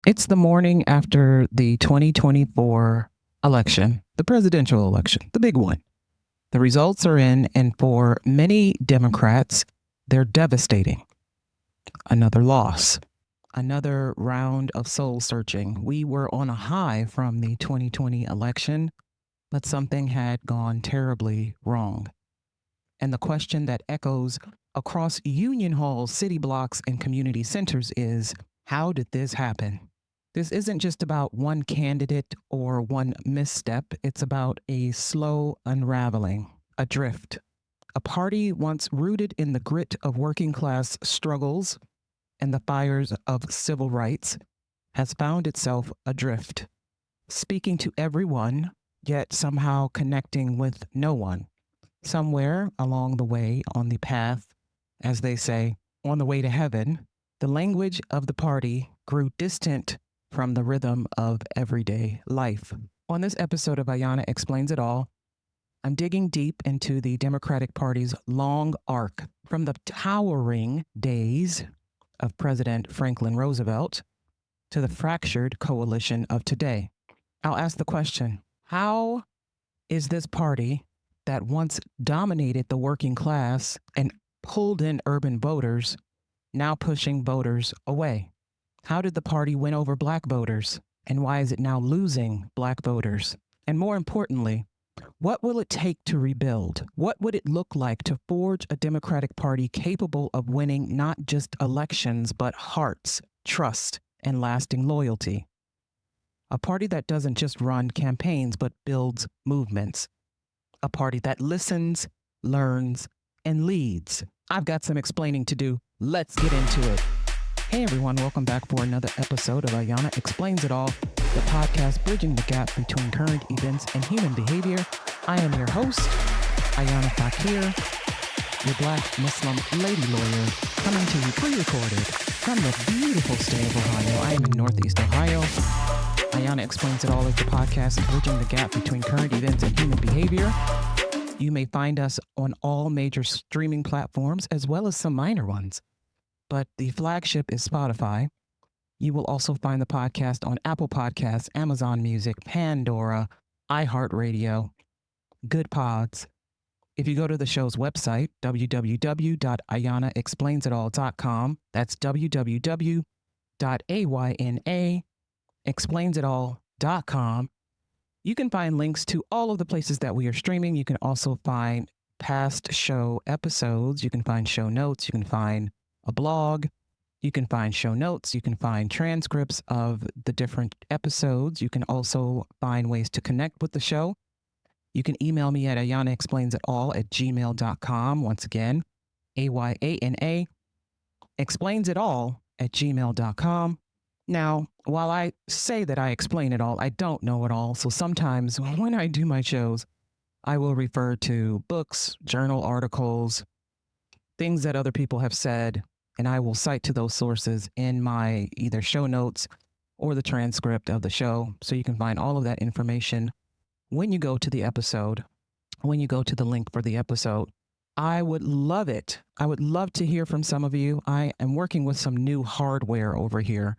It's the morning after the 2024 election, the presidential election, the big one. The results are in, and for many Democrats, they're devastating. Another loss, another round of soul searching. We were on a high from the 2020 election, but something had gone terribly wrong. And the question that echoes across union halls, city blocks, and community centers is, how did this happen? This isn't just about one candidate or one misstep. It's about a slow unraveling, a drift. A party once rooted in the grit of working class struggles and the fires of civil rights has found itself adrift, speaking to everyone, yet somehow connecting with no one. Somewhere along the way on the path, as they say, on the way to heaven, the language of the party grew distant from the rhythm of everyday life. On this episode of Ayana Explains It All, I'm digging deep into the Democratic Party's long arc from the towering days of President Franklin Roosevelt to the fractured coalition of today. I'll ask the question, how is this party that once dominated the working class and pulled in urban voters now pushing voters away? How did the party win over black voters? And why is it now losing black voters? And more importantly, what will it take to rebuild? What would it look like to forge a Democratic Party capable of winning not just elections, but hearts, trust, and lasting loyalty? A party that doesn't just run campaigns, but builds movements. A party that listens, learns, and leads. I've got some explaining to do. Let's get into it. Hey everyone, welcome back for another episode of Ayana Explains It All, the podcast bridging the gap between current events and human behavior. I am your host, Ayana Fakhir, your Black Muslim lady lawyer, coming to you pre-recorded from the beautiful state of Ohio. I am in Northeast Ohio. Ayana Explains It All is the podcast bridging the gap between current events and human behavior. You may find us on all major streaming platforms as well as some minor ones. But the flagship is Spotify. You will also find the podcast on Apple Podcasts, Amazon Music, Pandora, iHeartRadio, Good Pods. If you go to the show's website, www.ayanaexplainsitall.com, that's www.ayanaexplainsitall.com, you can find links to all of the places that we are streaming. You can also find past show episodes. You can find show notes. You can find a blog. You can find show notes. You can find transcripts of the different episodes. You can also find ways to connect with the show. You can email me at ayanaexplainsitall@gmail.com. Once again, AYANA explainsitall@gmail.com. Now, while I say that I explain it all, I don't know it all. So sometimes when I do my shows, I will refer to books, journal articles, things that other people have said, and I will cite to those sources in my either show notes or the transcript of the show. So you can find all of that information when you go to the episode, when you go to the link for the episode. I would love it. I would love to hear from some of you. I am working with some new hardware over here.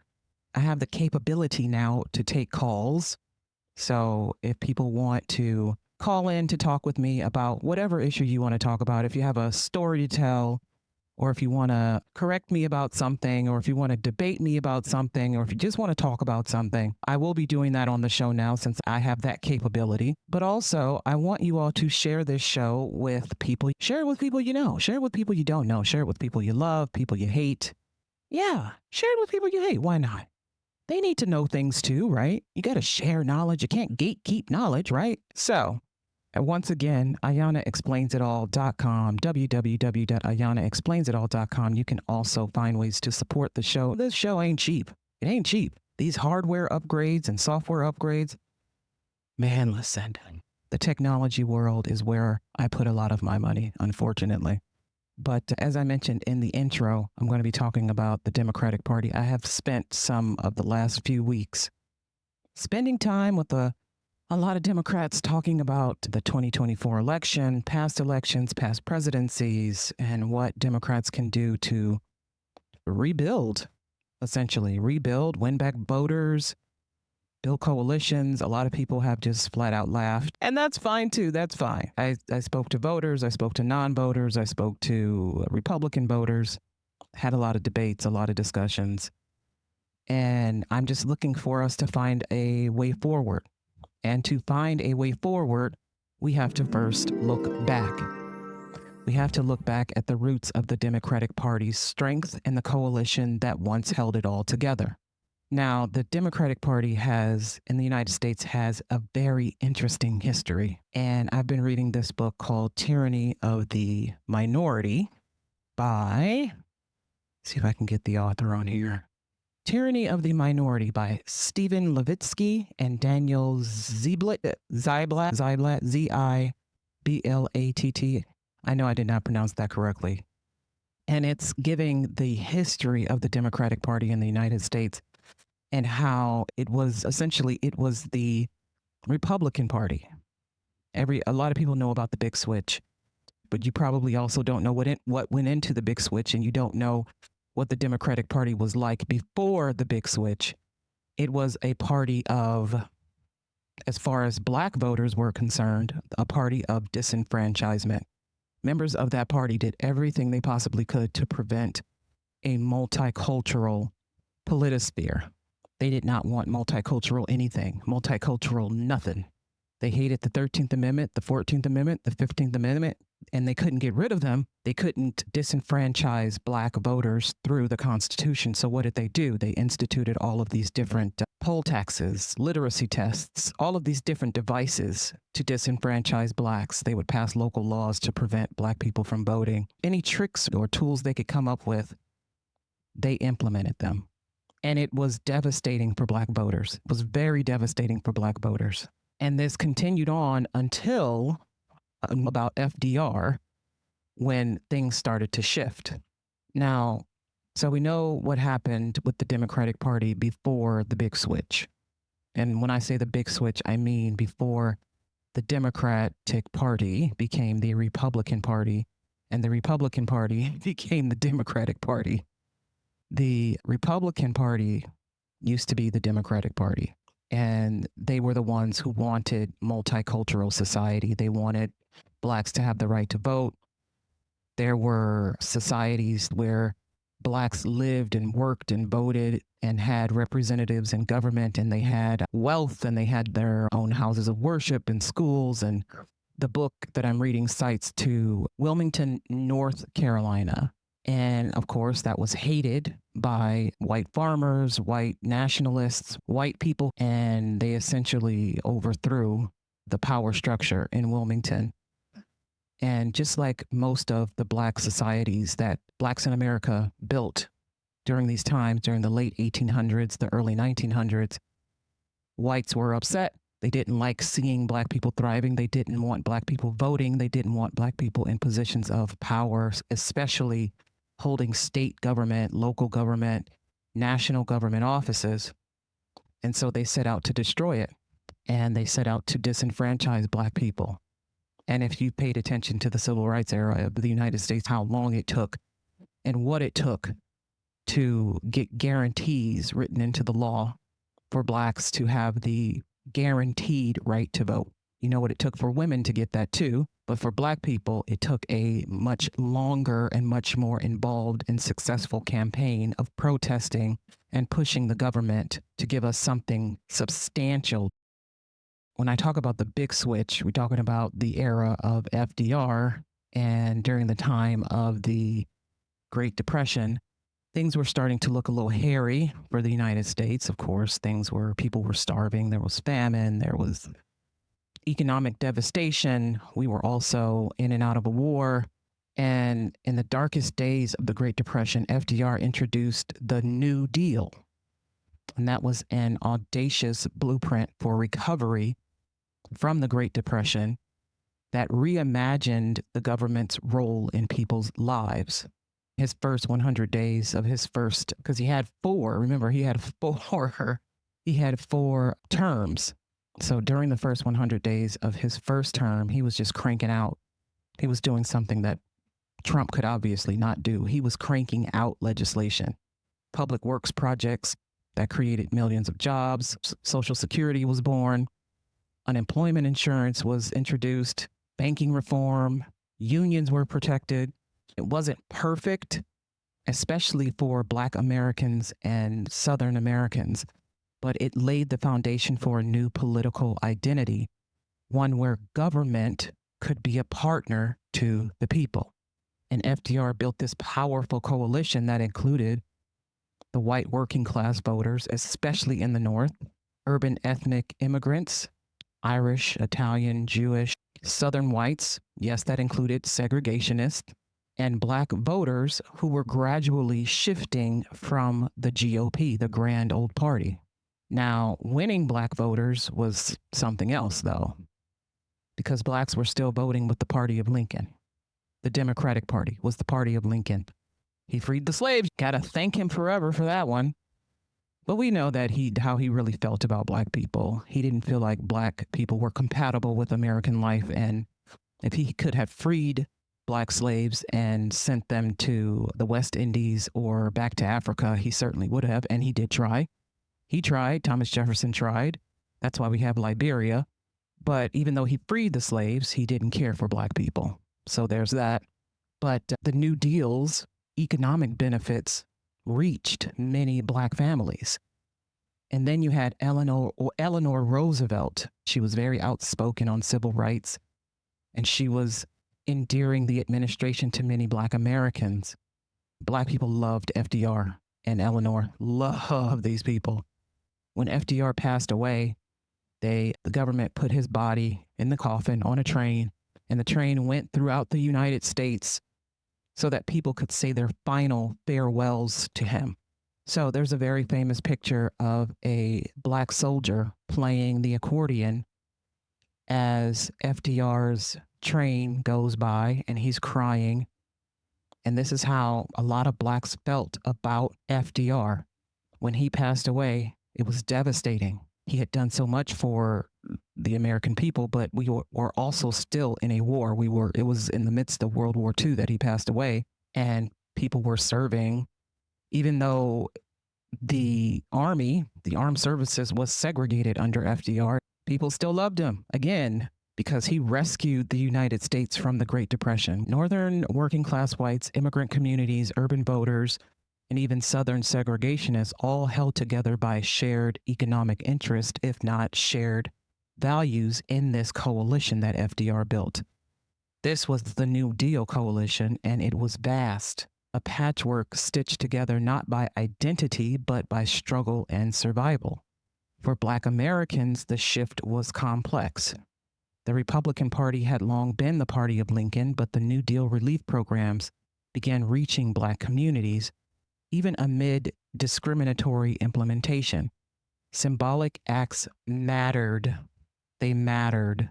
I have the capability now to take calls. So if people want to call in to talk with me about whatever issue you want to talk about, if you have a story to tell, or if you want to correct me about something, or if you want to debate me about something, or if you just want to talk about something, I will be doing that on the show now since I have that capability. But also, I want you all to share this show with people. Share it with people you know. Share it with people you don't know. Share it with people you love, people you hate. Yeah, share it with people you hate. Why not? They need to know things too, right? You got to share knowledge. You can't gatekeep knowledge, right? So, once again, AyanaExplainsItAll.com, www.AyanaExplainsItAll.com. You can also find ways to support the show. This show ain't cheap. It ain't cheap. These hardware upgrades and software upgrades, man, listen, the technology world is where I put a lot of my money, unfortunately. But as I mentioned in the intro, I'm going to be talking about the Democratic Party. I have spent some of the last few weeks spending time with a lot of Democrats talking about the 2024 election, past elections, past presidencies, and what Democrats can do to rebuild essentially rebuild, win back voters, build coalitions. A lot of people have just flat out laughed. And that's fine too. That's fine. I spoke to voters, I spoke to non voters, I spoke to Republican voters, had a lot of debates, a lot of discussions. And I'm just looking for us to find a way forward. And to find a way forward, we have to first look back. We have to look back at the roots of the Democratic Party's strength and the coalition that once held it all together. Now, the Democratic Party in the United States has a very interesting history. And I've been reading this book called Tyranny of the Minority by, see if I can get the author on here. Tyranny of the Minority by Stephen Levitsky and Daniel Ziblatt, Z-I-B-L-A-T-T. I know I did not pronounce that correctly. And it's giving the history of the Democratic Party in the United States and how it was the Republican Party. A lot of people know about the big switch, but you probably also don't know what went into the big switch, and you don't know what the Democratic Party was like before the big switch. It was a party of, as far as Black voters were concerned, a party of disenfranchisement. Members of that party did everything they possibly could to prevent a multicultural politosphere. They did not want multicultural anything, multicultural nothing. They hated the 13th Amendment, the 14th Amendment, the 15th Amendment, and they couldn't get rid of them. They couldn't disenfranchise Black voters through the Constitution. So what did they do? They instituted all of these different poll taxes, literacy tests, all of these different devices to disenfranchise Blacks. They would pass local laws to prevent Black people from voting. Any tricks or tools they could come up with, they implemented them. And it was devastating for Black voters. It was very devastating for Black voters. And this continued on until about FDR, when things started to shift. Now, so we know what happened with the Democratic Party before the big switch. And when I say the big switch, I mean before the Democratic Party became the Republican Party and the Republican Party became the Democratic Party. The Republican Party used to be the Democratic Party, and they were the ones who wanted multicultural society. They wanted Blacks to have the right to vote. There were societies where Blacks lived and worked and voted and had representatives in government, and they had wealth, and they had their own houses of worship and schools. And the book that I'm reading cites to Wilmington, North Carolina. And of course, that was hated by white farmers, white nationalists, white people, and they essentially overthrew the power structure in Wilmington. And just like most of the Black societies that Blacks in America built during these times, during the late 1800s, the early 1900s, whites were upset. They didn't like seeing Black people thriving. They didn't want Black people voting. They didn't want Black people in positions of power, especially holding state government, local government, national government offices. And so they set out to destroy it. And they set out to disenfranchise Black people. And if you paid attention to the civil rights era of the United States, how long it took and what it took to get guarantees written into the law for Blacks to have the guaranteed right to vote. You know what it took for women to get that too. But for Black people, it took a much longer and much more involved and successful campaign of protesting and pushing the government to give us something substantial. When I talk about the big switch, we're talking about the era of FDR, and during the time of the Great Depression, things were starting to look a little hairy for the United States. Of course, people were starving. There was famine. There was economic devastation. We were also in and out of a war. And in the darkest days of the Great Depression, FDR introduced the New Deal. And that was an audacious blueprint for recovery from the Great Depression that reimagined the government's role in people's lives. His first 100 days of because he had four terms. So during the first 100 days of his first term, he was just cranking out. He was doing something that Trump could obviously not do. He was cranking out legislation. public works projects that created millions of jobs. Social Security was born. Unemployment insurance was introduced. Banking reform. Unions were protected. It wasn't perfect, especially for Black Americans and Southern Americans, but it laid the foundation for a new political identity, one where government could be a partner to the people. And FDR built this powerful coalition that included the white working class voters, especially in the North, urban ethnic immigrants, Irish, Italian, Jewish, Southern whites, yes, that included segregationists, and Black voters who were gradually shifting from the GOP, the Grand Old Party. Now, winning Black voters was something else, though, because Blacks were still voting with the party of Lincoln. The Democratic Party was the party of Lincoln. He freed the slaves. Gotta thank him forever for that one. But we know that how he really felt about Black people. He didn't feel like Black people were compatible with American life. And if he could have freed Black slaves and sent them to the West Indies or back to Africa, he certainly would have. And he did try. He tried. Thomas Jefferson tried. That's why we have Liberia. But even though he freed the slaves, he didn't care for Black people. So there's that. But the New Deal's economic benefits reached many Black families. And then you had Eleanor Roosevelt. She was very outspoken on civil rights, and she was endearing the administration to many Black Americans. Black people loved FDR, and Eleanor loved these people. When FDR passed away, the government put his body in the coffin on a train, and the train went throughout the United States so that people could say their final farewells to him. So there's a very famous picture of a Black soldier playing the accordion as FDR's train goes by, and he's crying. And this is how a lot of Blacks felt about FDR. When he passed away, it was devastating. He had done so much for the American people, but we were also still in a war. It was in the midst of World War II that he passed away, and people were serving, even though the army, the armed services, was segregated under FDR. People still loved him, again, because he rescued the United States from the Great Depression. Northern working class whites, immigrant communities, urban voters, and even Southern segregationists all held together by shared economic interest, if not shared values, in this coalition that FDR built. This was the New Deal coalition, and it was vast, a patchwork stitched together not by identity, but by struggle and survival. For Black Americans, the shift was complex. The Republican Party had long been the party of Lincoln, but the New Deal relief programs began reaching Black communities, even amid discriminatory implementation. Symbolic acts mattered. They mattered.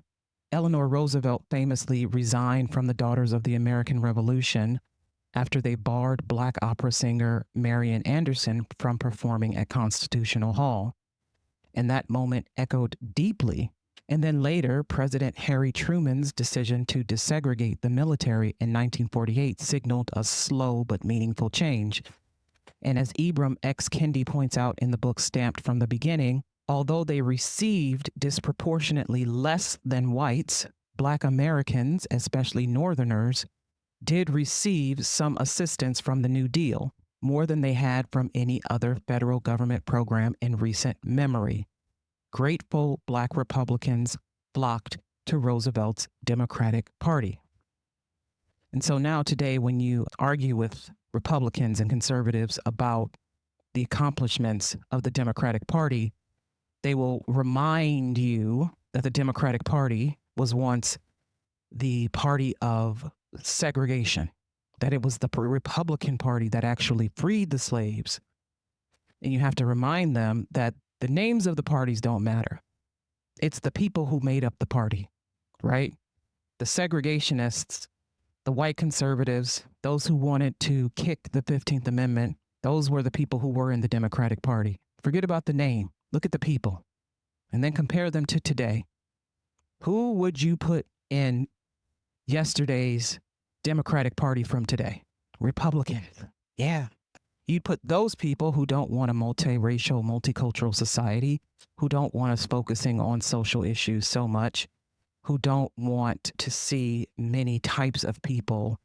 Eleanor Roosevelt famously resigned from the Daughters of the American Revolution after they barred Black opera singer Marian Anderson from performing at Constitutional Hall. And that moment echoed deeply. And then later, President Harry Truman's decision to desegregate the military in 1948 signaled a slow but meaningful change. And as Ibram X. Kendi points out in the book Stamped from the Beginning, although they received disproportionately less than whites, Black Americans, especially Northerners, did receive some assistance from the New Deal, more than they had from any other federal government program in recent memory. Grateful Black Republicans flocked to Roosevelt's Democratic Party. And so now today, when you argue with Republicans and conservatives about the accomplishments of the Democratic Party, they will remind you that the Democratic Party was once the party of segregation, that it was the Republican Party that actually freed the slaves. And you have to remind them that the names of the parties don't matter. It's the people who made up the party, right? The segregationists, the white conservatives, those who wanted to kick the 15th Amendment, those were the people who were in the Democratic Party. Forget about the name. Look at the people. And then compare them to today. Who would you put in yesterday's Democratic Party from today? Republicans. Yeah. You'd put those people who don't want a multiracial, multicultural society, who don't want us focusing on social issues so much, who don't want to see many types of people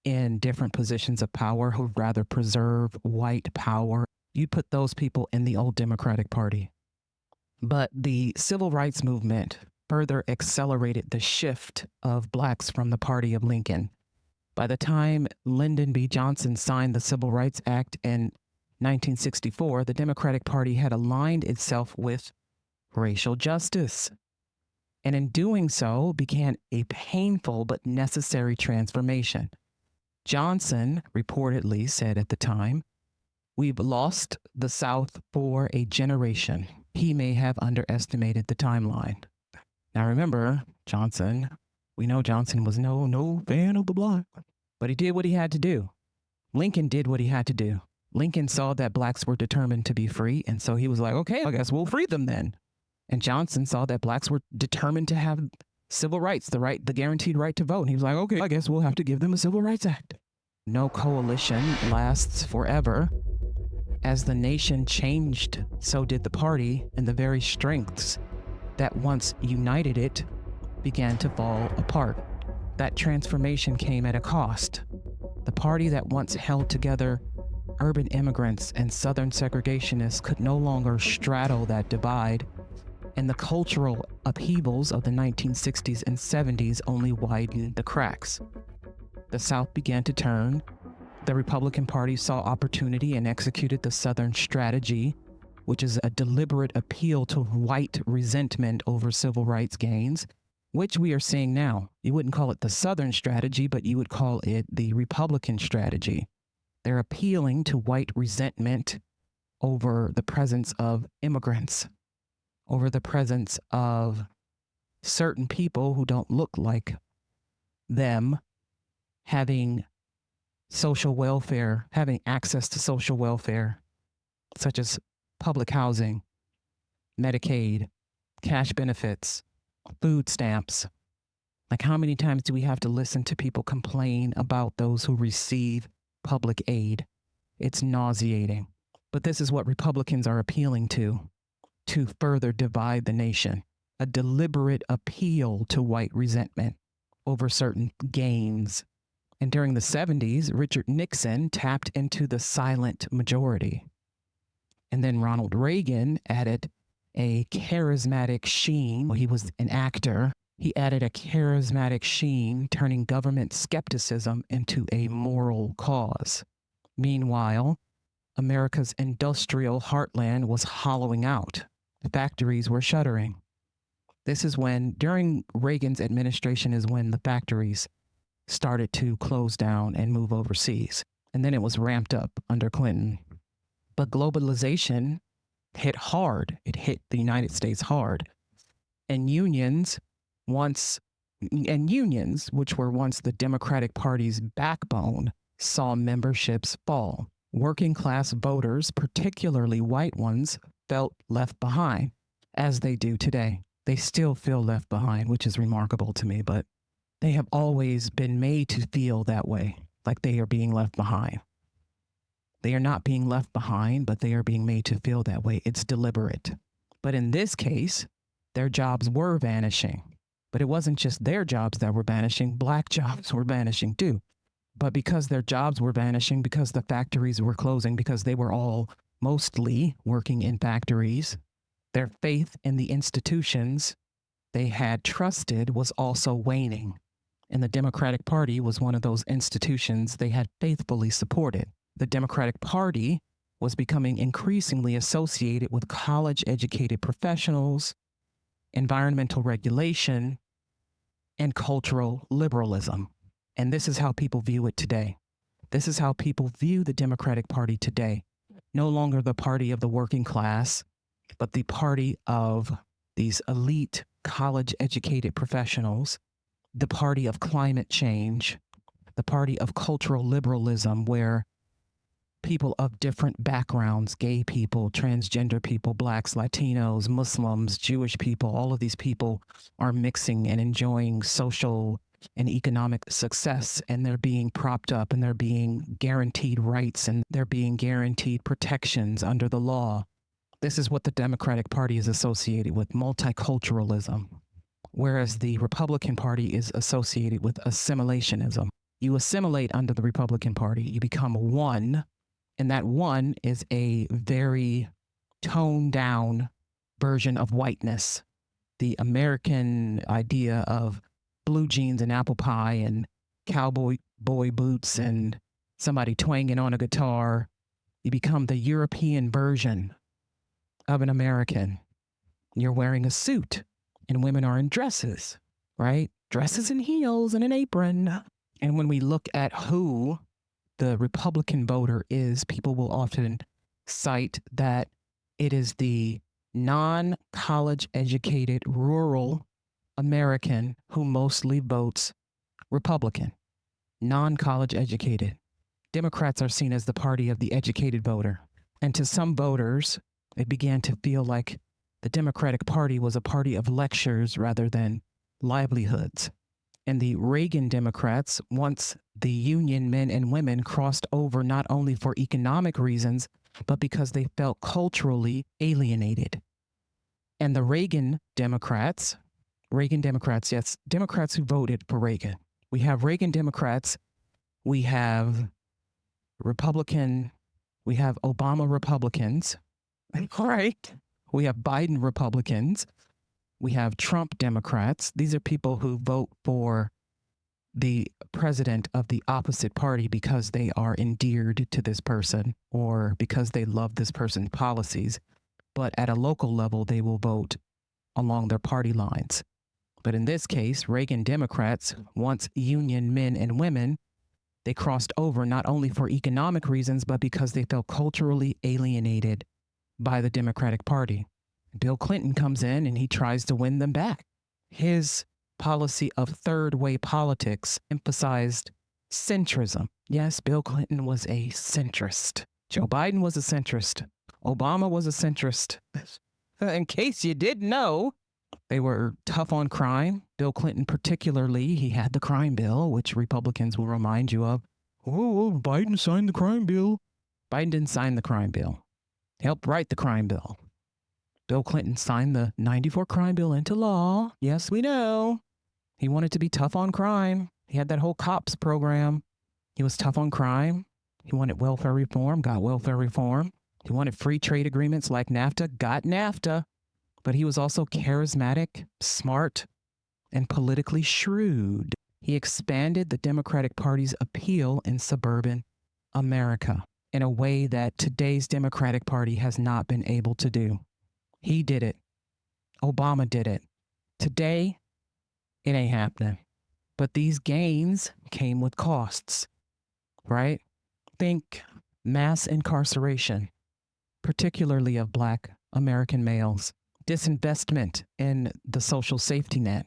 in different positions of power, who rather preserve white power. You'd put those people in the old Democratic Party. But the civil rights movement further accelerated the shift of blacks from the party of Lincoln. By the time Lyndon B. Johnson signed the Civil Rights Act in 1964, the Democratic Party had aligned itself with racial justice. And in doing so, began a painful but necessary transformation. Johnson reportedly said at the time, "We've lost the South for a generation." He may have underestimated the timeline. Now remember, we know Johnson was no fan of the black, but he did what he had to do. Lincoln did what he had to do. Lincoln saw that blacks were determined to be free, and so he was like, okay, I guess we'll free them then. And Johnson saw that blacks were determined to have civil rights, the guaranteed right to vote. And he was like, okay, I guess we'll have to give them a Civil Rights Act. No coalition lasts forever. As the nation changed, so did the party, and the very strengths that once united it began to fall apart. That transformation came at a cost. The party that once held together urban immigrants and Southern segregationists could no longer straddle that divide, and the cultural upheavals of the 1960s and 70s only widened the cracks. The South began to turn. The Republican Party saw opportunity and executed the Southern strategy, which is a deliberate appeal to white resentment over civil rights gains, which we are seeing now. You wouldn't call it the Southern strategy, but you would call it the Republican strategy. They're appealing to white resentment over the presence of immigrants, over the presence of certain people who don't look like them having social welfare, having access to social welfare, such as public housing, Medicaid, cash benefits, food stamps. Like, how many times do we have to listen to people complain about those who receive public aid? It's nauseating. But this is what Republicans are appealing to further divide the nation. A deliberate appeal to white resentment over certain gains. And during the 70s, Richard Nixon tapped into the silent majority. And then Ronald Reagan added a charismatic sheen. He was an actor. He added a charismatic sheen, turning government skepticism into a moral cause. Meanwhile, America's industrial heartland was hollowing out. Factories were shuttering. This is when, during Reagan's administration, is when the factories started to close down and move overseas. And then it was ramped up under Clinton. But globalization hit hard. It hit the United States hard. And unions, which were once the Democratic Party's backbone, saw memberships fall. Working class voters, particularly white ones, felt left behind, as they do today. They still feel left behind, which is remarkable to me, but they have always been made to feel that way, like they are being left behind. They are not being left behind, but they are being made to feel that way. It's deliberate. But in this case, their jobs were vanishing. But it wasn't just their jobs that were vanishing. Black jobs were vanishing too. But because their jobs were vanishing, because the factories were closing, because they were all mostly working in factories, their faith in the institutions they had trusted was also waning. And the Democratic Party was one of those institutions they had faithfully supported. The Democratic Party was becoming increasingly associated with college-educated professionals, environmental regulation, and cultural liberalism. And this is how people view it today. This is how people view the Democratic Party today. No longer the party of the working class, but the party of these elite college-educated professionals, the party of climate change, the party of cultural liberalism, where people of different backgrounds, gay people, transgender people, blacks, Latinos, Muslims, Jewish people, all of these people are mixing and enjoying social and economic success, and they're being propped up, and they're being guaranteed rights, and they're being guaranteed protections under the law. This is what the Democratic Party is associated with, multiculturalism, whereas the Republican Party is associated with assimilationism. You assimilate under the Republican Party, you become one, and that one is a very toned down version of whiteness. The American idea of blue jeans and apple pie and cowboy boots and somebody twanging on a guitar. You become the European version of an American. You're wearing a suit and women are in dresses, right? Dresses and heels and an apron. And when we look at who the Republican voter is, people will often cite that it is the non-college educated rural American who mostly votes Republican. Non-college educated. Democrats are seen as the party of the educated voter. And to some voters, it began to feel like the Democratic Party was a party of lectures rather than livelihoods. And the Reagan Democrats, once the union men and women crossed over not only for economic reasons, but because they felt culturally alienated. And the Reagan Democrats, yes, Democrats who voted for Reagan. We have Reagan Democrats, we have Obama Republicans, right? We have Biden Republicans. We have Trump Democrats. These are people who vote for the president of the opposite party because they are endeared to this person or because they love this person's policies. But at a local level, they will vote along their party lines. But in this case, Reagan Democrats, once union men and women, they crossed over not only for economic reasons, but because they felt culturally alienated by the Democratic Party. Bill Clinton comes in and he tries to win them back. His policy of third way politics emphasized centrism. Yes, Bill Clinton was a centrist. Joe Biden was a centrist. Obama was a centrist. In case you didn't know, they were tough on crime. Bill Clinton particularly, he had the crime bill, which Republicans will remind you of. Oh, Biden signed the crime bill. Biden didn't sign the crime bill. He helped write the crime bill. Bill Clinton signed the 94 crime bill into law. Yes, we know. He wanted to be tough on crime. He had that whole cops program. He was tough on crime. He wanted welfare reform, got welfare reform. He wanted free trade agreements like NAFTA, got NAFTA. But he was also charismatic, smart, and politically shrewd. He expanded the Democratic Party's appeal in suburban America in a way that today's Democratic Party has not been able to do. He did it. Obama did it. Today, it ain't happening. But these gains came with costs, right? Think mass incarceration, particularly of Black American males, disinvestment in the social safety net,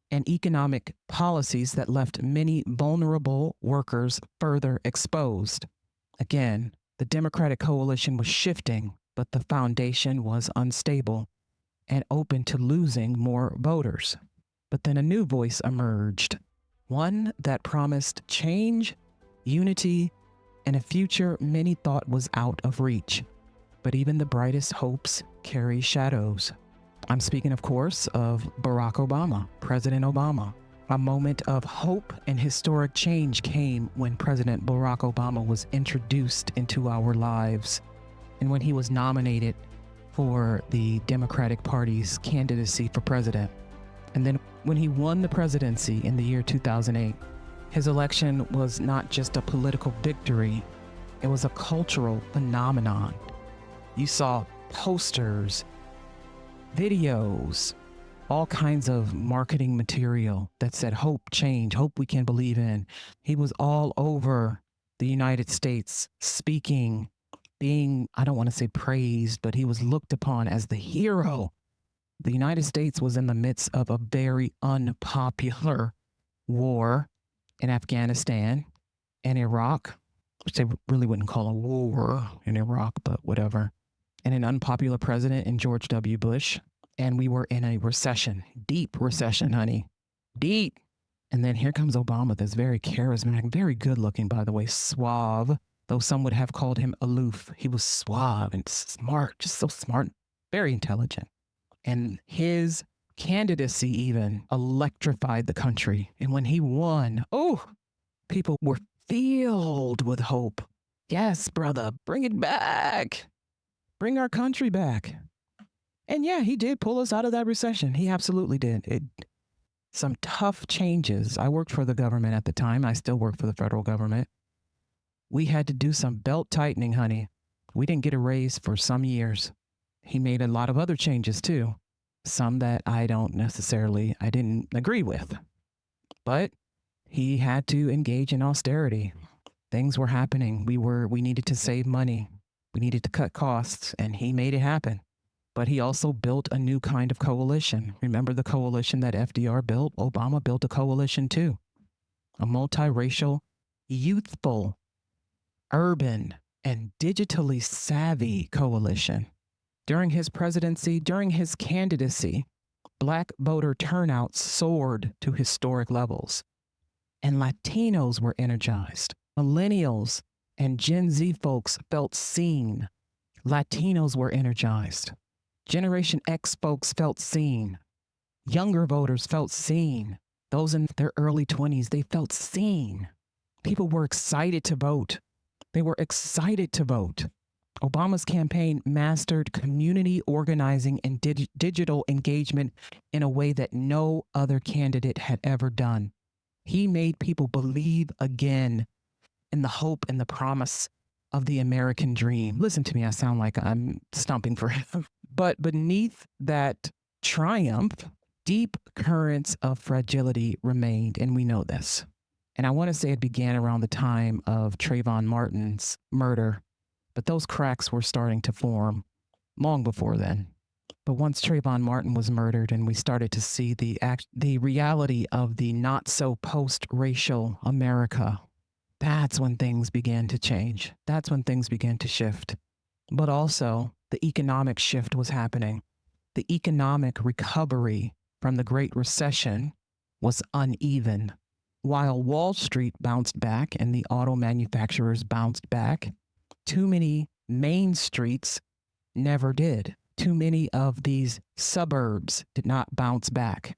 and economic policies that left many vulnerable workers further exposed. Again, the Democratic coalition was shifting, but the foundation was unstable and open to losing more voters. But then a new voice emerged, one that promised change, unity, and a future many thought was out of reach. But even the brightest hopes carry shadows. I'm speaking, of course, of Barack Obama, President Obama. A moment of hope and historic change came when President Barack Obama was introduced into our lives and when he was nominated for the Democratic Party's candidacy for president. And then when he won the presidency in the year 2008, his election was not just a political victory, it was a cultural phenomenon. You saw posters, videos, all kinds of marketing material that said hope, change, hope we can believe in. He was all over the United States speaking, being, I don't want to say praised, but he was looked upon as the hero. The United States was in the midst of a very unpopular war in Afghanistan and Iraq, which they really wouldn't call a war in Iraq, but whatever. And an unpopular president in George W. Bush. And we were in a recession, deep recession, honey, deep. And then here comes Obama, that's very charismatic, very good looking, by the way, suave, though some would have called him aloof. He was suave and smart, just so smart, very intelligent. And his candidacy even electrified the country. And when he won, people were filled with hope. Yes, brother, bring it back. Bring our country back. And yeah, he did pull us out of that recession. He absolutely did. Some tough changes. I worked for the government at the time. I still work for the federal government. We had to do some belt tightening, honey. We didn't get a raise for some years. He made a lot of other changes too. Some that I didn't agree with. But he had to engage in austerity. Things were happening. We needed to save money. We needed to cut costs, and he made it happen. But he also built a new kind of coalition. Remember the coalition that FDR built? Obama built a coalition too. A multiracial, youthful, urban, and digitally savvy coalition. During his presidency, during his candidacy, Black voter turnout soared to historic levels. And Latinos were energized. Millennials and Gen Z folks felt seen. Latinos were energized. Generation X folks felt seen. Younger voters felt seen. Those in their early 20s, they felt seen. People were excited to vote. They were excited to vote. Obama's campaign mastered community organizing and digital engagement in a way that no other candidate had ever done. He made people believe again in the hope and the promise of the American dream. Listen to me, I sound like I'm stumping for him. But beneath that triumph, deep currents of fragility remained, and we know this. And I want to say it began around the time of Trayvon Martin's murder, but those cracks were starting to form long before then. But once Trayvon Martin was murdered and we started to see the reality of the not so post-racial America, that's when things began to change. That's when things began to shift. But also, the economic shift was happening. The economic recovery from the Great Recession was uneven. While Wall Street bounced back and the auto manufacturers bounced back, too many main streets never did. Too many of these suburbs did not bounce back.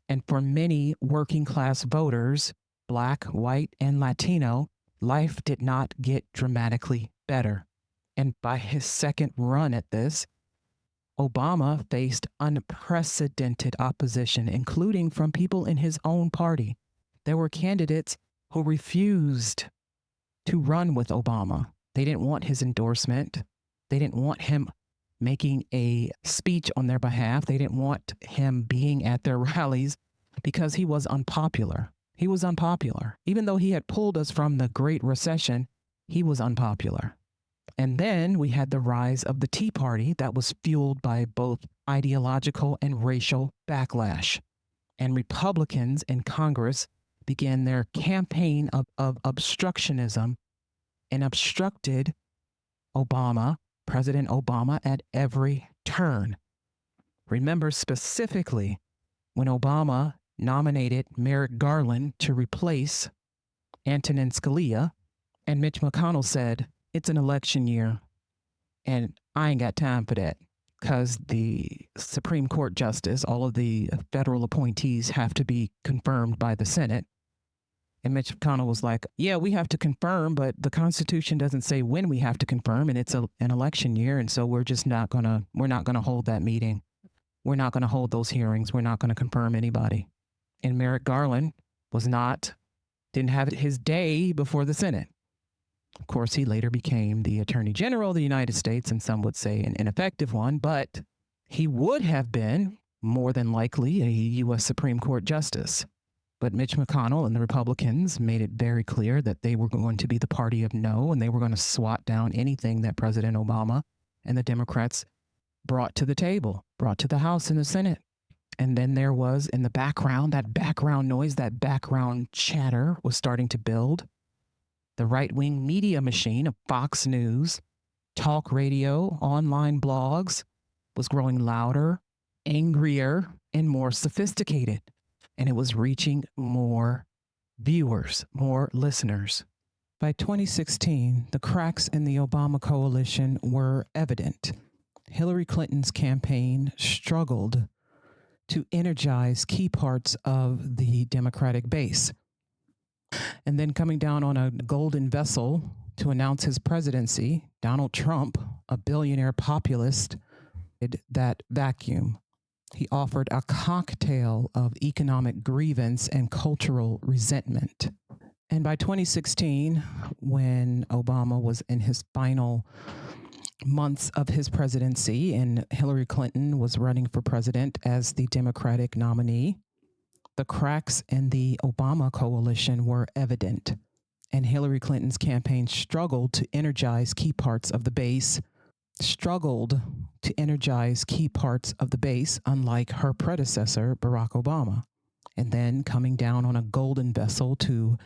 And for many working class voters, Black, white, and Latino, life did not get dramatically better. And by his second run at this, Obama faced unprecedented opposition, including from people in his own party. There were candidates who refused to run with Obama. They didn't want his endorsement. They didn't want him making a speech on their behalf. They didn't want him being at their rallies because he was unpopular. He was unpopular. Even though he had pulled us from the Great Recession, he was unpopular. And then we had the rise of the Tea Party that was fueled by both ideological and racial backlash. And Republicans in Congress began their campaign of obstructionism and obstructed President Obama at every turn. Remember specifically when Obama nominated Merrick Garland to replace Antonin Scalia, and Mitch McConnell said, "It's an election year, and I ain't got time for that," because the Supreme Court justice, all of the federal appointees have to be confirmed by the Senate. And Mitch McConnell was like, "Yeah, we have to confirm, but the Constitution doesn't say when we have to confirm, and it's an election year, and so we're not gonna hold that meeting. We're not gonna hold those hearings. We're not gonna confirm anybody." And Merrick Garland didn't have his day before the Senate. Of course, he later became the Attorney General of the United States, and some would say an ineffective one, but he would have been more than likely a U.S. Supreme Court justice. But Mitch McConnell and the Republicans made it very clear that they were going to be the party of no, and they were going to swat down anything that President Obama and the Democrats brought to the table, brought to the House and the Senate. And then there was in the background, that background noise, that background chatter was starting to build. The right-wing media machine of Fox News, talk radio, online blogs was growing louder, angrier, and more sophisticated. and it was reaching more viewers, more listeners. By 2016, the cracks in the Obama coalition were evident. Hillary Clinton's campaign struggled to energize key parts of the Democratic base. And then coming down on a golden vessel to announce his presidency, Donald Trump, a billionaire populist, did that vacuum. He offered a cocktail of economic grievance and cultural resentment. And by 2016, when Obama was in his final months of his presidency and Hillary Clinton was running for president as the Democratic nominee, the cracks in the Obama coalition were evident, and Hillary Clinton's campaign struggled to energize key parts of the base, unlike her predecessor, Barack Obama. And then coming down on a golden vessel to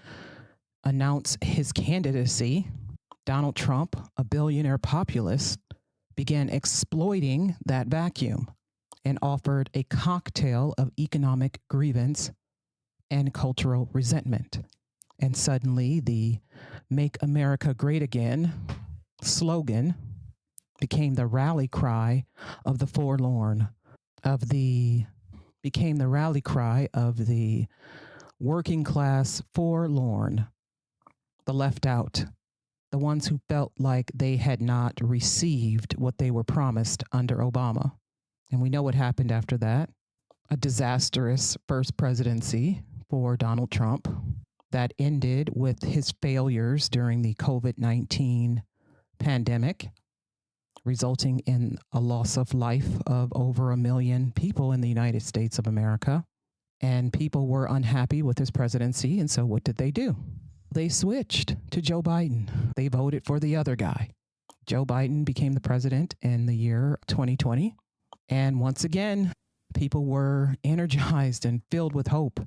announce his candidacy, Donald Trump, a billionaire populist, began exploiting that vacuum and offered a cocktail of economic grievance and cultural resentment. And suddenly the Make America Great Again slogan became the rally cry of the forlorn, became the rally cry of the working class forlorn, the left out, the ones who felt like they had not received what they were promised under Obama. And we know what happened after that. A disastrous first presidency for Donald Trump that ended with his failures during the COVID-19 pandemic, resulting in a loss of life of over 1 million people in the United States of America. And people were unhappy with his presidency. And so what did they do? They switched to Joe Biden. They voted for the other guy. Joe Biden became the president in the year 2020. And once again, people were energized and filled with hope.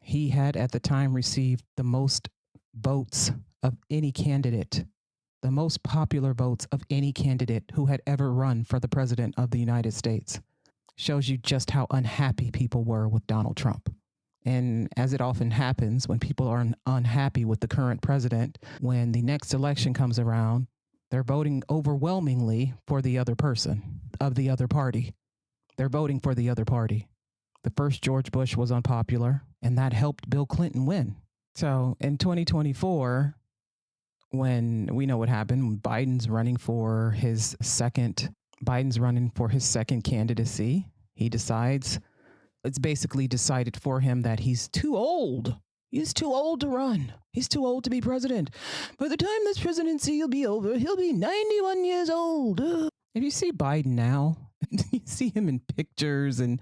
He had at the time received the most votes of any candidate, the most popular votes of any candidate who had ever run for the president of the United States. Shows you just how unhappy people were with Donald Trump. And as it often happens when people are unhappy with the current president, when the next election comes around, they're voting overwhelmingly for the other person of the other party. They're voting for the other party. The first George Bush was unpopular, and that helped Bill Clinton win. So in 2024, when we know what happened, Biden's running for his second candidacy, he decides, it's basically decided for him that he's too old. He's too old to run. He's too old to be president. By the time this presidency will be over, he'll be 91 years old. If you see Biden now, you see him in pictures and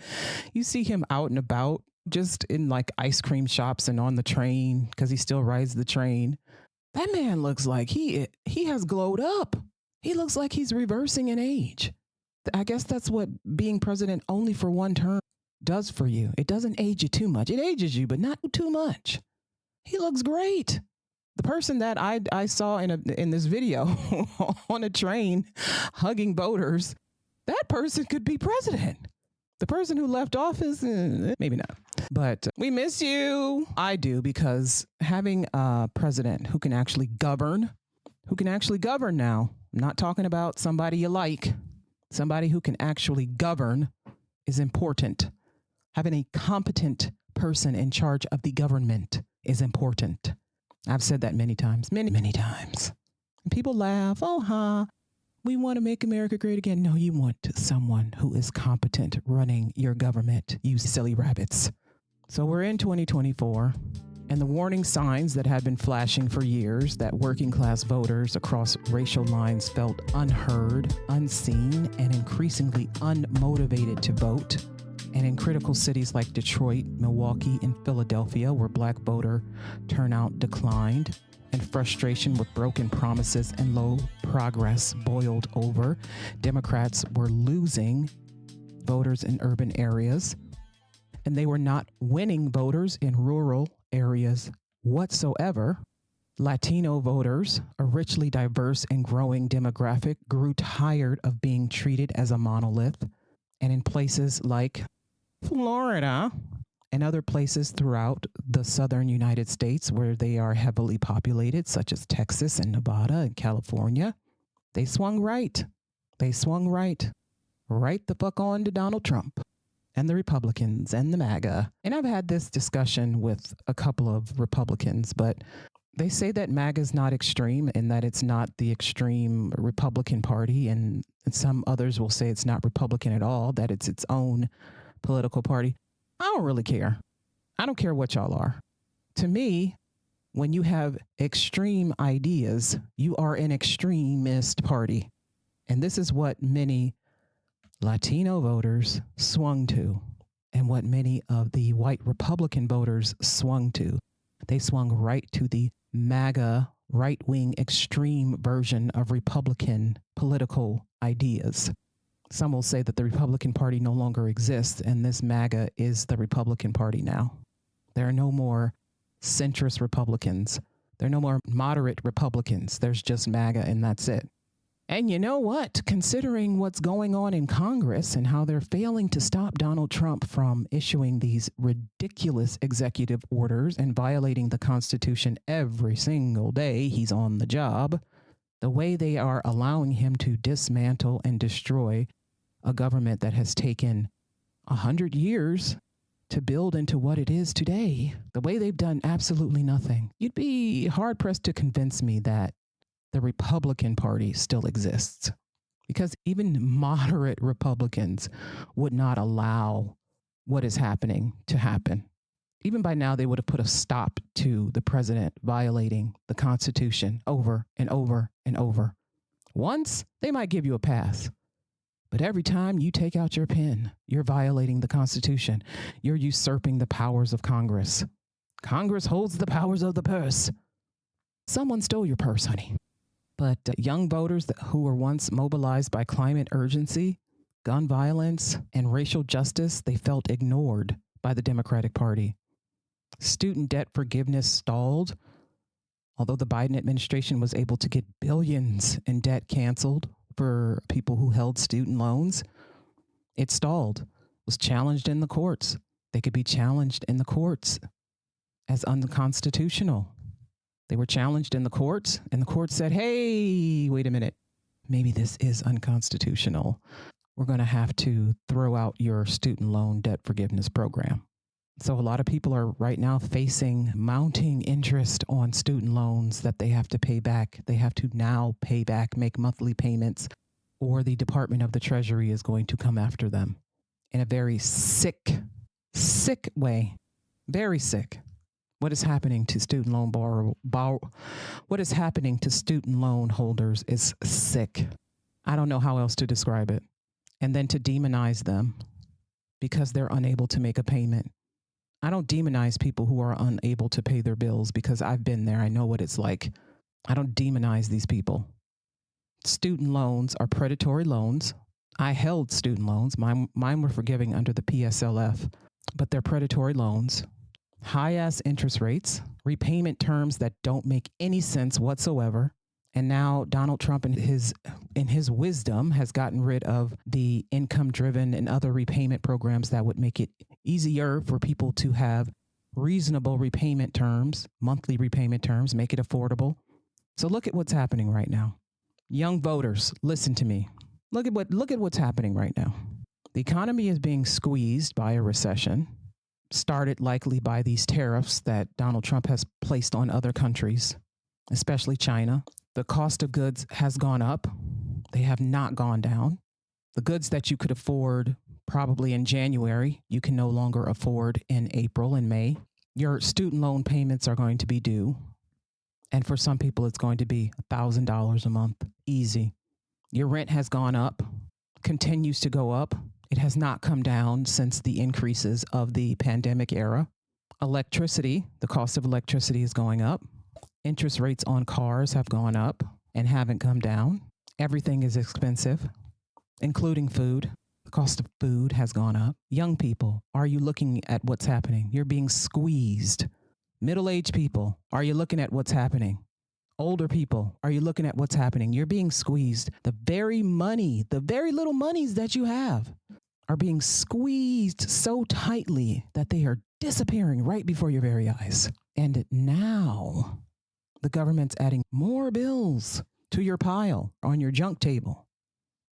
you see him out and about just in like ice cream shops and on the train because he still rides the train. That man looks like he has glowed up. He looks like he's reversing in age. I guess that's what being president only for one term does for you. It doesn't age you too much. It ages you, but not too much. He looks great. The person that I saw in this video on a train hugging voters, that person could be president. The person who left office, maybe not. But we miss you. I do, because having a president who can actually govern now. I'm not talking about somebody you like. Somebody who can actually govern is important. Having a competent person in charge of the government is important. I've said that many times, many times. And people laugh, we want to make America great again. No, you want someone who is competent running your government, you silly rabbits. So we're in 2024, and the warning signs that had been flashing for years that working class voters across racial lines felt unheard, unseen, and increasingly unmotivated to vote. And in critical cities like Detroit, Milwaukee, and Philadelphia, where Black voter turnout declined and frustration with broken promises and low progress boiled over, Democrats were losing voters in urban areas, and they were not winning voters in rural areas whatsoever. Latino voters, a richly diverse and growing demographic, grew tired of being treated as a monolith. And in places like Florida, and other places throughout the southern United States where they are heavily populated, such as Texas and Nevada and California, they swung right. They swung right the fuck on to Donald Trump and the Republicans and the MAGA. And I've had this discussion with a couple of Republicans, but they say that MAGA is not extreme and that it's not the extreme Republican Party. And some others will say it's not Republican at all, that it's its own political party. I don't really care. I don't care what y'all are. To me, when you have extreme ideas, you are an extremist party. And this is what many Latino voters swung to, and what many of the white Republican voters swung to. They swung right to the MAGA right-wing extreme version of Republican political ideas. Some will say that the Republican Party no longer exists, and this MAGA is the Republican Party now. There are no more centrist Republicans. There are no more moderate Republicans. There's just MAGA, and that's it. And you know what? Considering what's going on in Congress and how they're failing to stop Donald Trump from issuing these ridiculous executive orders and violating the Constitution every single day he's on the job, the way they are allowing him to dismantle and destroy a government that has taken 100 years to build into what it is today, the way they've done absolutely nothing, you'd be hard-pressed to convince me that the Republican Party still exists, because even moderate Republicans would not allow what is happening to happen. Even by now, they would have put a stop to the president violating the Constitution over and over and over. Once, they might give you a pass. But every time you take out your pen, you're violating the Constitution. You're usurping the powers of Congress. Congress holds the powers of the purse. Someone stole your purse, honey. But young voters who were once mobilized by climate urgency, gun violence, and racial justice, they felt ignored by the Democratic Party. Student debt forgiveness stalled. Although the Biden administration was able to get billions in debt canceled for people who held student loans, it stalled, was challenged in the courts. They could be challenged in the courts as unconstitutional. They were challenged in the courts, and the court said, hey, wait a minute, maybe this is unconstitutional. We're going to have to throw out your student loan debt forgiveness program. So a lot of people are right now facing mounting interest on student loans that they have to pay back. They have to now pay back, make monthly payments, or the Department of the Treasury is going to come after them in a very sick way. Very sick. What is happening to student loan what is happening to student loan holders is sick. I don't know how else to describe it. And then to demonize them because they're unable to make a payment. I don't demonize people who are unable to pay their bills because I've been there. I know what it's like. I don't demonize these people. Student loans are predatory loans. I held student loans. Mine were forgiving under the PSLF, but they're predatory loans. High-ass interest rates, repayment terms that don't make any sense whatsoever. And now Donald Trump in his wisdom has gotten rid of the income-driven and other repayment programs that would make it easier for people to have reasonable repayment terms, monthly repayment terms, make it affordable. So look at what's happening right now. Young voters, listen to me. Look at what's happening right now. The economy is being squeezed by a recession, started likely by these tariffs that Donald Trump has placed on other countries, especially China. The cost of goods has gone up. They have not gone down. The goods that you could afford probably in January, you can no longer afford in April and May. Your student loan payments are going to be due. And for some people, it's going to be $1,000 a month. Easy. Your rent has gone up, continues to go up. It has not come down since the increases of the pandemic era. Electricity, the cost of electricity is going up. Interest rates on cars have gone up and haven't come down. Everything is expensive, including food. The cost of food has gone up. Young people, are you looking at what's happening? You're being squeezed. Middle-aged people, are you looking at what's happening? Older people, are you looking at what's happening? You're being squeezed. The very little monies that you have are being squeezed so tightly that they are disappearing right before your very eyes. And now the government's adding more bills to your pile, on your junk table,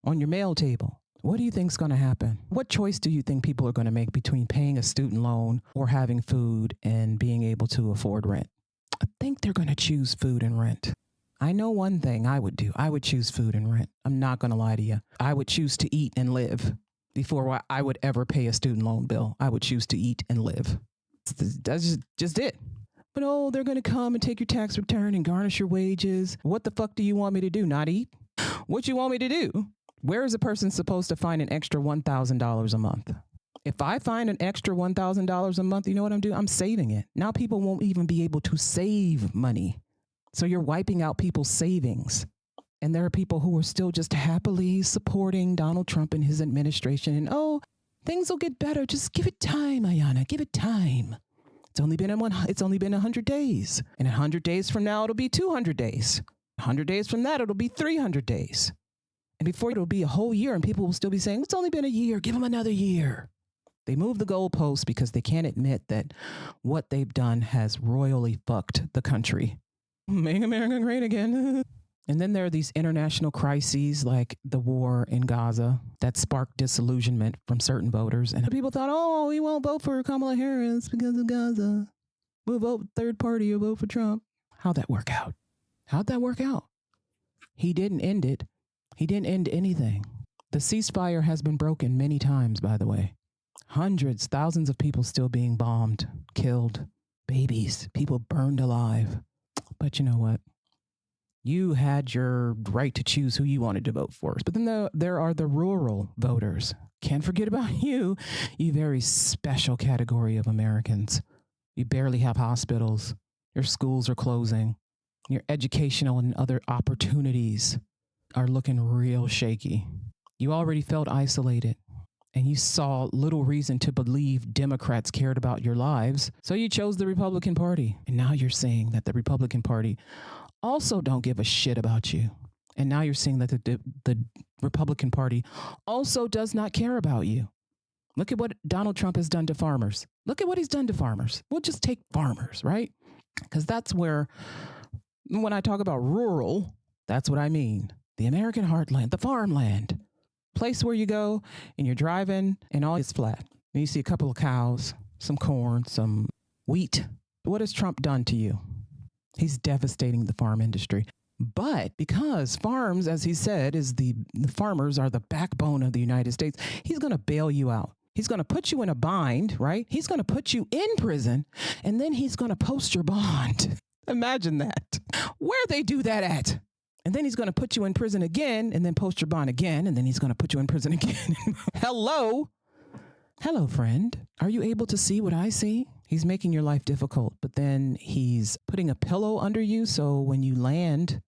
on your mail table. What do you think's going to happen? What choice do you think people are going to make between paying a student loan or having food and being able to afford rent? I think they're going to choose food and rent. I know one thing I would do. I would choose food and rent. I'm not going to lie to you. I would choose to eat and live before I would ever pay a student loan bill. I would choose to eat and live. That's just it. But oh, they're going to come and take your tax return and garnish your wages. What the fuck do you want me to do? Not eat? What you want me to do? Where is a person supposed to find an extra $1,000 a month? If I find an extra $1,000 a month, you know what I'm doing? I'm saving it. Now people won't even be able to save money. So you're wiping out people's savings. And there are people who are still just happily supporting Donald Trump and his administration. And oh, things will get better. Just give it time, Ayana. Give it time. It's only been 100 days. And 100 days from now, it'll be 200 days. 100 days from that, it'll be 300 days. And before it'll be a whole year and people will still be saying, it's only been a year. Give them another year. They move the goalposts because they can't admit that what they've done has royally fucked the country. Make America great again. And then there are these international crises like the war in Gaza that sparked disillusionment from certain voters. And people thought, oh, we won't vote for Kamala Harris because of Gaza. We'll vote third party or vote for Trump. How'd that work out? He didn't end it. He didn't end anything. The ceasefire has been broken many times, by the way. Hundreds, thousands of people still being bombed, killed, babies, people burned alive. But you know what? You had your right to choose who you wanted to vote for. But then there are the rural voters. Can't forget about you very special category of Americans. You barely have hospitals. Your schools are closing. Your educational and other opportunities are looking real shaky. You already felt isolated. And you saw little reason to believe Democrats cared about your lives. So you chose the Republican Party. And now you're saying that the Republican Party also don't give a shit about you. And now you're seeing that the Republican Party also does not care about you. Look at what Donald Trump has done to farmers. Look at what he's done to farmers. We'll just take farmers, right? Because that's where, when I talk about rural, that's what I mean. The American heartland, the farmland. Place where you go and you're driving and all is flat. And you see a couple of cows, some corn, some wheat. What has Trump done to you? He's devastating the farm industry. But because farms, as he said, the farmers are the backbone of the United States, he's going to bail you out. He's going to put you in a bind, right? He's going to put you in prison and then he's going to post your bond. Imagine that. Where they do that at? And then he's going to put you in prison again and then post your bond again. And then he's going to put you in prison again. Hello, friend. Are you able to see what I see? He's making your life difficult, but then he's putting a pillow under you. So when you land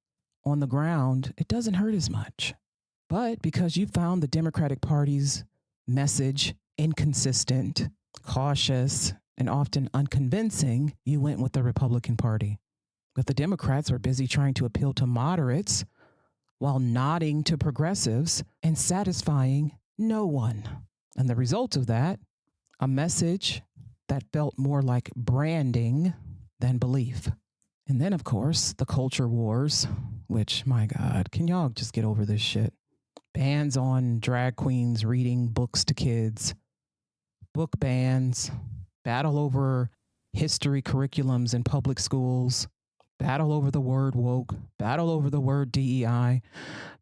on the ground, it doesn't hurt as much. But because you found the Democratic Party's message inconsistent, cautious, and often unconvincing, you went with the Republican Party. But the Democrats are busy trying to appeal to moderates while nodding to progressives and satisfying no one. And the result of that, a message that felt more like branding than belief. And then, of course, the culture wars, which, my God, can y'all just get over this shit? Bans on drag queens reading books to kids, book bans, battle over history curriculums in public schools, battle over the word woke, battle over the word DEI,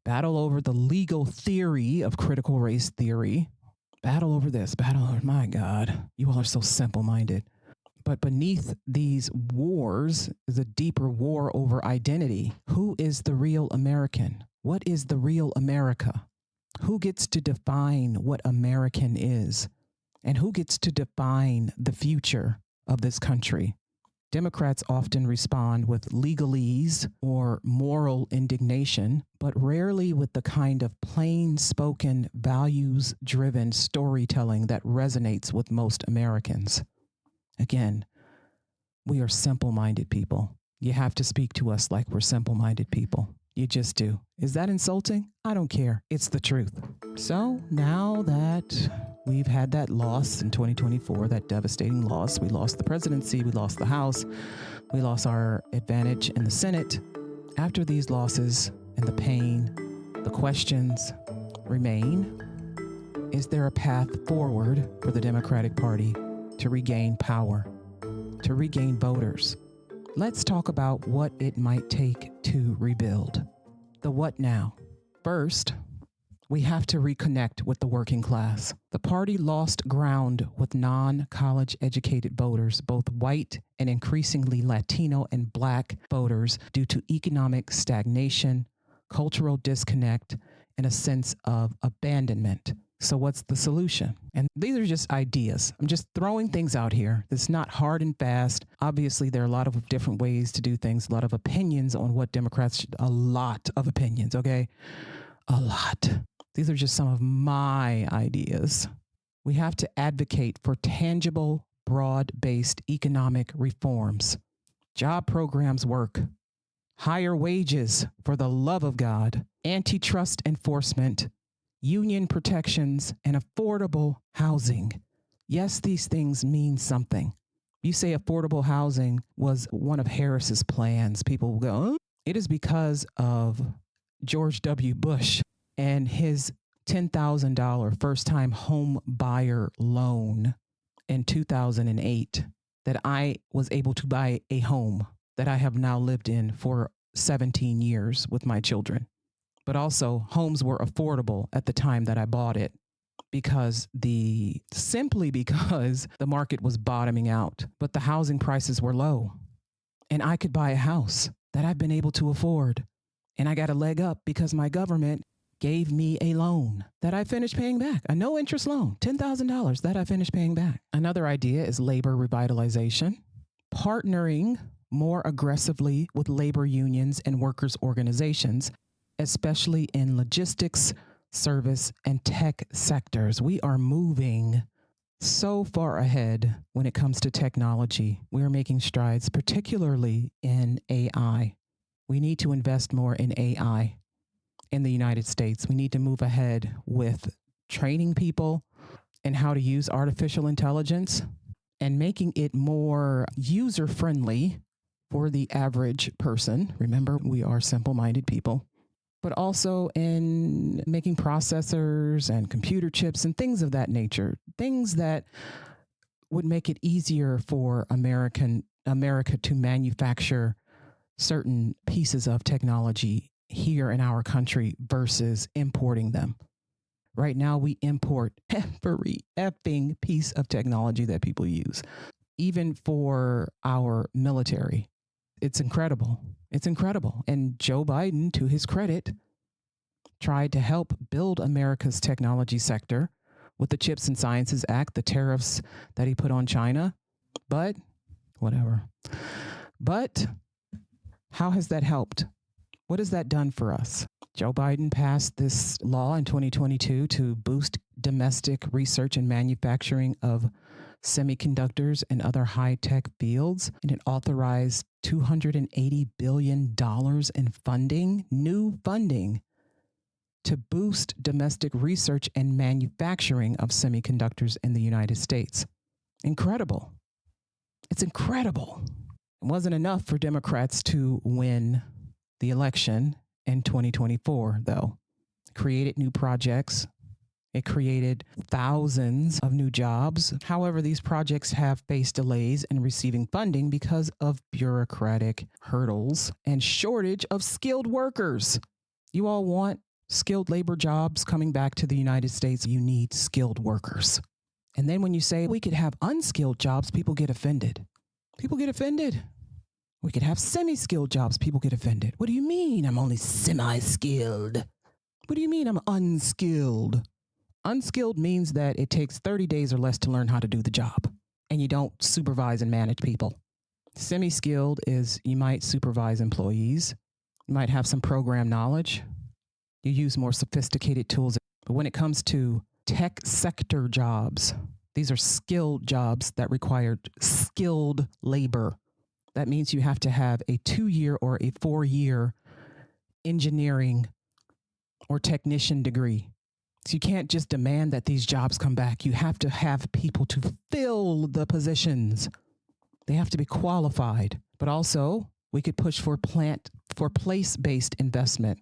battle over the legal theory of critical race theory, battle over this, battle over, my God, you all are so simple-minded. But beneath these wars is a deeper war over identity. Who is the real American? What is the real America? Who gets to define what American is? And who gets to define the future of this country? Democrats often respond with legalese or moral indignation, but rarely with the kind of plain-spoken, values-driven storytelling that resonates with most Americans. Again, we are simple-minded people. You have to speak to us like we're simple-minded people. You just do. Is that insulting? I don't care. It's the truth. So now that We've had that loss in 2024, that devastating loss. We lost the presidency, we lost the House, we lost our advantage in the Senate. After these losses and the pain, the questions remain. Is there a path forward for the Democratic Party to regain power, to regain voters? Let's talk about what it might take to rebuild. The what now? First, we have to reconnect with the working class. The party lost ground with non-college educated voters, both white and increasingly Latino and Black voters, due to economic stagnation, cultural disconnect, and a sense of abandonment. So what's the solution? And these are just ideas. I'm just throwing things out here. It's not hard and fast. Obviously, there are a lot of different ways to do things, a lot of opinions on what Democrats should, a lot of opinions, okay? A lot. These are just some of my ideas. We have to advocate for tangible, broad-based economic reforms. Job programs work. Higher wages, for the love of God. Antitrust enforcement. Union protections, and affordable housing. Yes, these things mean something. You say affordable housing was one of Harris's plans. People will go, oh. It is because of George W. Bush and his $10,000 first-time home buyer loan in 2008 that I was able to buy a home that I have now lived in for 17 years with my children. But also homes were affordable at the time that I bought it simply because the market was bottoming out, but the housing prices were low and I could buy a house that I've been able to afford. And I got a leg up because my government gave me a loan that I finished paying back, a no interest loan, $10,000 that I finished paying back. Another idea is labor revitalization, partnering more aggressively with labor unions and workers' organizations, especially in logistics, service, and tech sectors. We are moving so far ahead when it comes to technology. We are making strides, particularly in AI. We need to invest more in AI in the United States. We need to move ahead with training people in how to use artificial intelligence and making it more user-friendly for the average person. Remember, we are simple-minded people. But also in making processors and computer chips and things of that nature, things that would make it easier for America to manufacture certain pieces of technology here in our country versus importing them. Right now, we import every effing piece of technology that people use, even for our military. It's incredible. It's incredible. And Joe Biden, to his credit, tried to help build America's technology sector with the Chips and Sciences Act, the tariffs that he put on China. But whatever. But how has that helped? What has that done for us? Joe Biden passed this law in 2022 to boost domestic research and manufacturing of semiconductors and other high-tech fields, and it authorized $280 billion in funding, new funding, to boost domestic research and manufacturing of semiconductors in the United States. Incredible. It's incredible. It wasn't enough for Democrats to win the election in 2024, though. It created new projects. It created thousands of new jobs. However, these projects have faced delays in receiving funding because of bureaucratic hurdles and shortage of skilled workers. You all want skilled labor jobs coming back to the United States. You need skilled workers. And then when you say we could have unskilled jobs, people get offended. People get offended. We could have semi-skilled jobs. People get offended. What do you mean I'm only semi-skilled? What do you mean I'm unskilled? Unskilled means that it takes 30 days or less to learn how to do the job, and you don't supervise and manage people. Semi-skilled is you might supervise employees. You might have some program knowledge. You use more sophisticated tools. But when it comes to tech sector jobs, these are skilled jobs that require skilled labor. That means you have to have a 2-year or a 4-year engineering or technician degree So you can't just demand that these jobs come back. You have to have people to fill the positions. They have to be qualified. But also, we could push for place-based investment.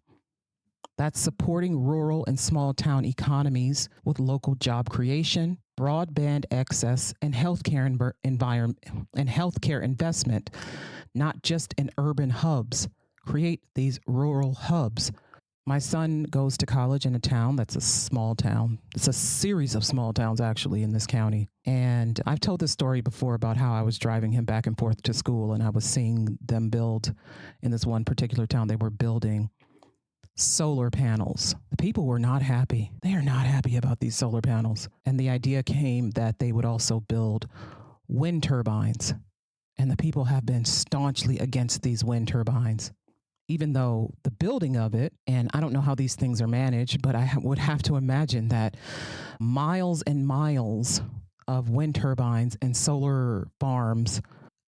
That's supporting rural and small town economies with local job creation, broadband access, and healthcare investment, not just in urban hubs. Create these rural hubs. My son goes to college in a town that's a small town. It's a series of small towns, actually, in this county. And I've told this story before about how I was driving him back and forth to school, and I was seeing them build in this one particular town. They were building solar panels. The people were not happy. They are not happy about these solar panels. And the idea came that they would also build wind turbines. And the people have been staunchly against these wind turbines. Even though the building of it, and I don't know how these things are managed, but I would have to imagine that miles and miles of wind turbines and solar farms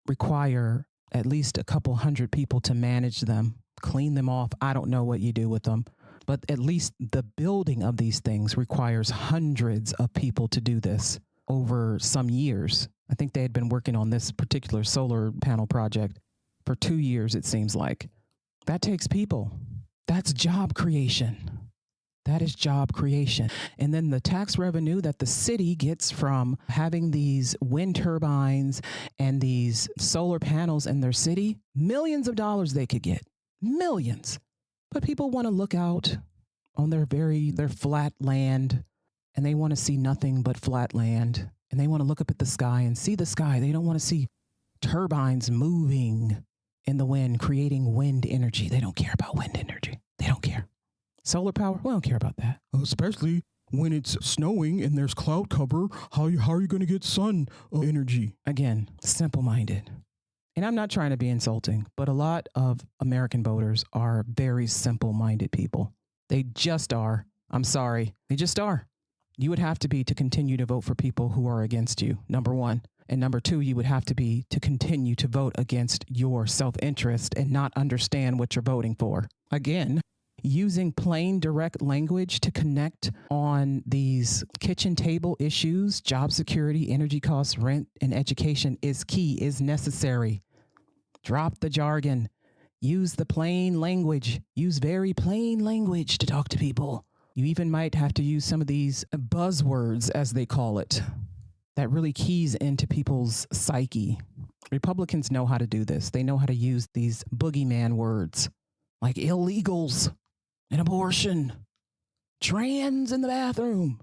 require at least a couple hundred people to manage them, clean them off. I don't know what you do with them, but at least the building of these things requires hundreds of people to do this over some years. I think they had been working on this particular solar panel project for 2 years, it seems like. That takes people. That's job creation. That is job creation. And then the tax revenue that the city gets from having these wind turbines and these solar panels in their city, millions of dollars they could get. Millions. But people want to look out on their flat land, and they want to see nothing but flat land. And they want to look up at the sky and see the sky. They don't want to see turbines moving in the wind, creating wind energy. They don't care about wind energy. They don't care. Solar power, we don't care about that. Especially when it's snowing and there's cloud cover. How are you going to get sun energy? Again, simple-minded. And I'm not trying to be insulting, but a lot of American voters are very simple-minded people. They just are. I'm sorry. They just are. You would have to be to continue to vote for people who are against you, number one. And number two, you would have to be to continue to vote against your self-interest and not understand what you're voting for. Again, using plain, direct language to connect on these kitchen table issues, job security, energy costs, rent, and education is key, is necessary. Drop the jargon. Use the plain language. Use very plain language to talk to people. You even might have to use some of these buzzwords, as they call it, that really keys into people's psyche. Republicans know how to do this. They know how to use these boogeyman words like illegals and abortion, trans in the bathroom.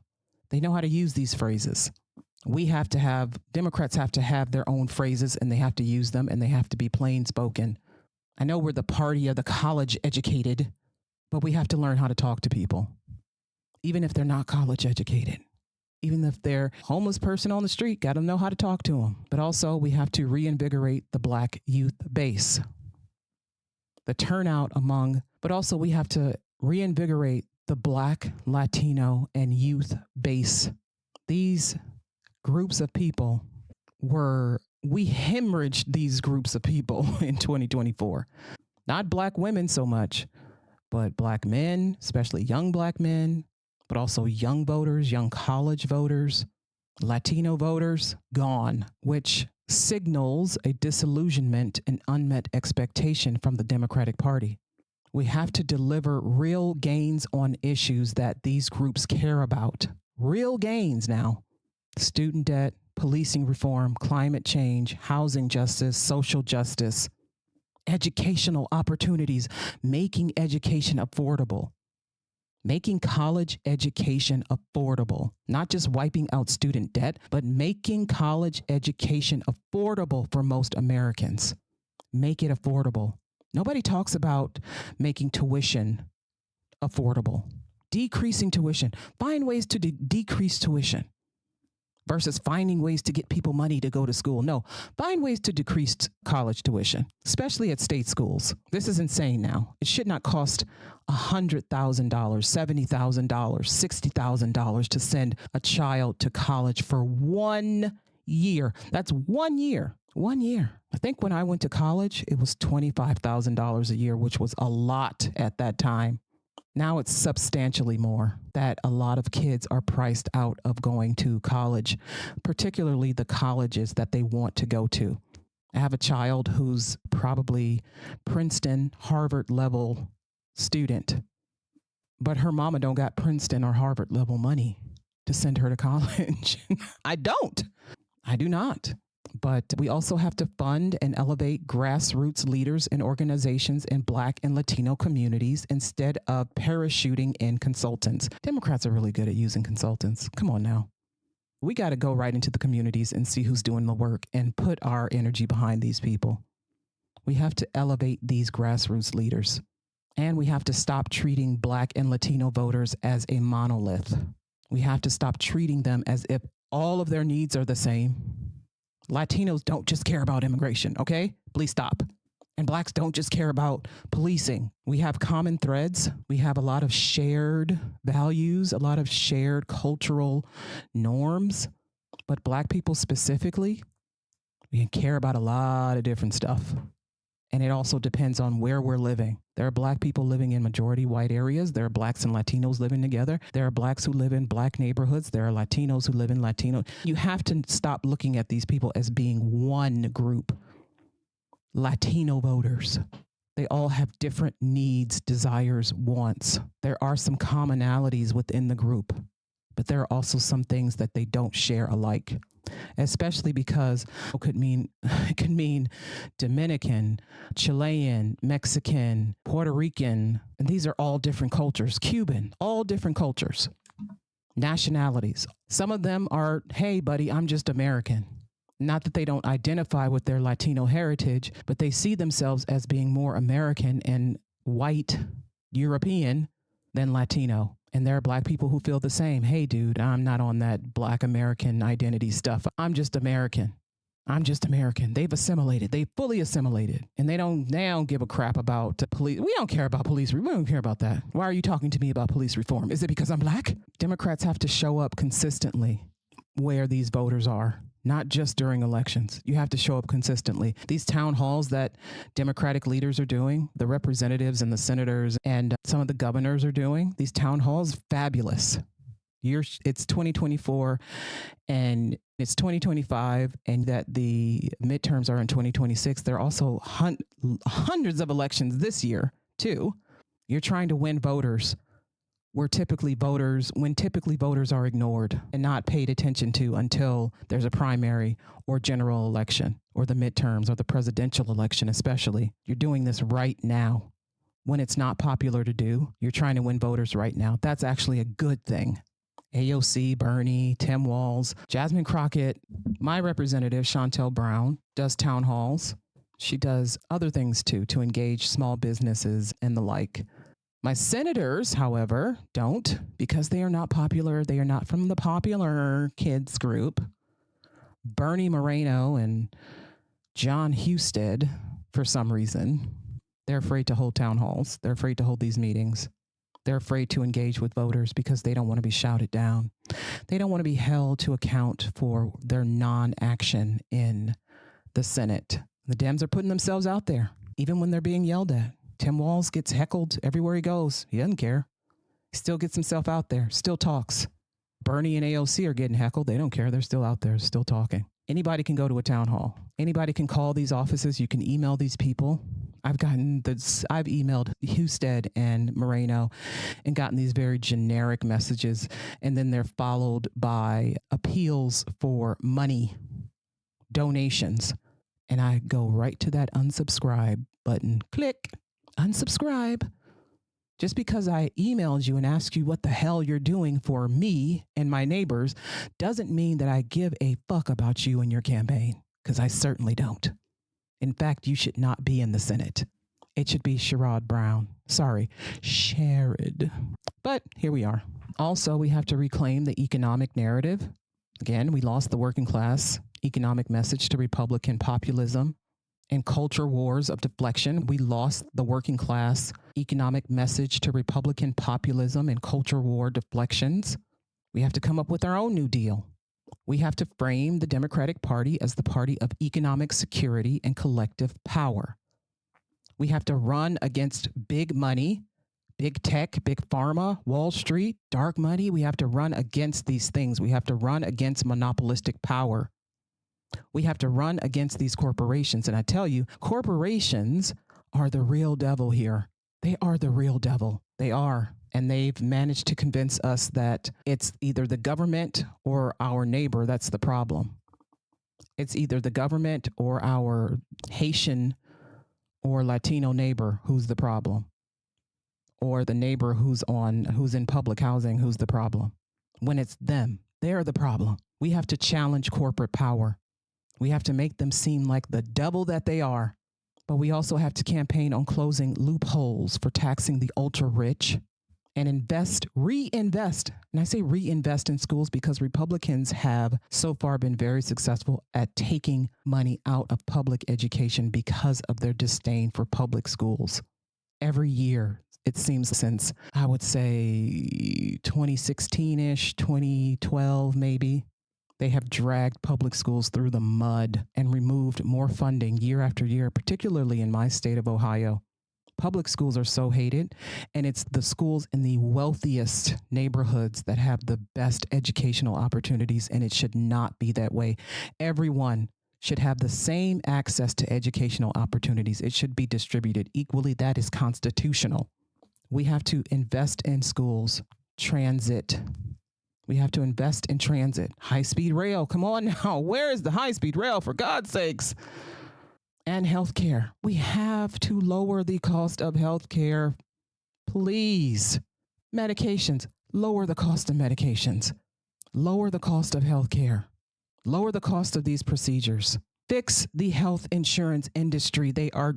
They know how to use these phrases. Democrats have to have their own phrases, and they have to use them, and they have to be plain spoken. I know we're the party of the college educated, but we have to learn how to talk to people, even if they're not college educated. Even if they're a homeless person on the street, got to know how to talk to them. But also, we have to reinvigorate the Black youth base, the turnout but also we have to reinvigorate the Black, Latino, and youth base. These groups of people we hemorrhaged these groups of people in 2024. Not Black women so much, but Black men, especially young Black men, but also young voters, young college voters, Latino voters, gone, which signals a disillusionment and unmet expectation from the Democratic Party. We have to deliver real gains on issues that these groups care about. Real gains now. Student debt, policing reform, climate change, housing justice, social justice, educational opportunities, making education affordable. Making college education affordable, not just wiping out student debt, but making college education affordable for most Americans. Make it affordable. Nobody talks about making tuition affordable, decreasing tuition. Find ways to decrease tuition versus finding ways to get people money to go to school. No, find ways to decrease college tuition, especially at state schools. This is insane now. It should not cost $100,000, $70,000, $60,000 to send a child to college for 1 year. That's 1 year. 1 year. I think when I went to college, it was $25,000 a year, which was a lot at that time. Now it's substantially more that a lot of kids are priced out of going to college, particularly the colleges that they want to go to. I have a child who's probably Princeton, Harvard level student, but her mama don't got Princeton or Harvard level money to send her to college. I do not. But we also have to fund and elevate grassroots leaders and organizations in Black and Latino communities instead of parachuting in consultants. Democrats are really good at using consultants. Come on now. We got to go right into the communities and see who's doing the work and put our energy behind these people. We have to elevate these grassroots leaders. And we have to stop treating Black and Latino voters as a monolith. We have to stop treating them as if all of their needs are the same. Latinos don't just care about immigration, okay? Please stop. And Blacks don't just care about policing. We have common threads. We have a lot of shared values, a lot of shared cultural norms. But Black people specifically, we care about a lot of different stuff. And it also depends on where we're living. There are Black people living in majority white areas. There are Blacks and Latinos living together. There are Blacks who live in Black neighborhoods. There are Latinos who live in Latino. You have to stop looking at these people as being one group. Latino voters, they all have different needs, desires, wants. There are some commonalities within the group, but there are also some things that they don't share alike. Especially because it could mean Dominican, Chilean, Mexican, Puerto Rican, and these are all different cultures, Cuban, all different cultures, nationalities. Some of them are, hey, buddy, I'm just American. Not that they don't identify with their Latino heritage, but they see themselves as being more American and white European than Latino. And there are Black people who feel the same. Hey, dude, I'm not on that Black American identity stuff. I'm just American. I'm just American. They've assimilated. They fully assimilated. And they don't give a crap about police. We don't care about police. We don't care about that. Why are you talking to me about police reform? Is it because I'm Black? Democrats have to show up consistently where these voters are. Not just during elections. You have to show up consistently. These town halls that Democratic leaders are doing, the representatives and the senators and some of the governors are doing, these town halls, fabulous. It's 2024 and it's 2025 and that the midterms are in 2026. There are also hundreds of elections this year too. You're trying to win voters. When typically voters are ignored and not paid attention to until there's a primary or general election or the midterms or the presidential election, especially. You're doing this right now when it's not popular to do. You're trying to win voters right now. That's actually a good thing. AOC, Bernie, Tim Walz, Jasmine Crockett, my representative, Chantel Brown, does town halls. She does other things too, to engage small businesses and the like. My senators, however, don't because they are not popular. They are not from the popular kids group. Bernie Moreno and John Husted, for some reason, they're afraid to hold town halls. They're afraid to hold these meetings. They're afraid to engage with voters because they don't want to be shouted down. They don't want to be held to account for their non-action in the Senate. The Dems are putting themselves out there, even when they're being yelled at. Tim Walz gets heckled everywhere he goes. He doesn't care. He still gets himself out there, still talks. Bernie and AOC are getting heckled. They don't care. They're still out there, still talking. Anybody can go to a town hall. Anybody can call these offices. You can email these people. I've emailed Husted and Moreno and gotten these very generic messages. And then they're followed by appeals for money, donations. And I go right to that unsubscribe button. Click. Unsubscribe. Just because I emailed you and asked you what the hell you're doing for me and my neighbors doesn't mean that I give a fuck about you and your campaign, because I certainly don't. In fact, you should not be in the Senate. It should be Sherrod Brown. Sorry, Sherrod. But here we are. Also, we have to reclaim the economic narrative. Again, we lost the working class economic message to Republican populism and culture wars of deflection. We lost the working class economic message to Republican populism and culture war deflections. We have to come up with our own New Deal. We have to frame the Democratic Party as the party of economic security and collective power. We have to run against big money, big tech, big pharma, Wall Street, dark money. We have to run against these things. We have to run against monopolistic power. We have to run against these corporations. And I tell you, corporations are the real devil here. They are the real devil. They are. And they've managed to convince us that it's either the government or our neighbor that's the problem. It's either the government or our Haitian or Latino neighbor who's the problem, or the neighbor who's in public housing who's the problem. When it's them, they're the problem. We have to challenge corporate power. We have to make them seem like the devil that they are. But we also have to campaign on closing loopholes for taxing the ultra rich and reinvest. And I say reinvest in schools because Republicans have so far been very successful at taking money out of public education because of their disdain for public schools. Every year, it seems since, I would say 2016-ish, 2012 maybe, they have dragged public schools through the mud and removed more funding year after year, particularly in my state of Ohio. Public schools are so hated, and it's the schools in the wealthiest neighborhoods that have the best educational opportunities, and it should not be that way. Everyone should have the same access to educational opportunities. It should be distributed equally. That is constitutional. We have to invest in schools, transit. We have to invest in transit, high-speed rail. Come on now. Where is the high-speed rail, for God's sakes? And healthcare. We have to lower the cost of healthcare. Please. Medications. Lower the cost of medications. Lower the cost of healthcare. Lower the cost of these procedures. Fix the health insurance industry. They are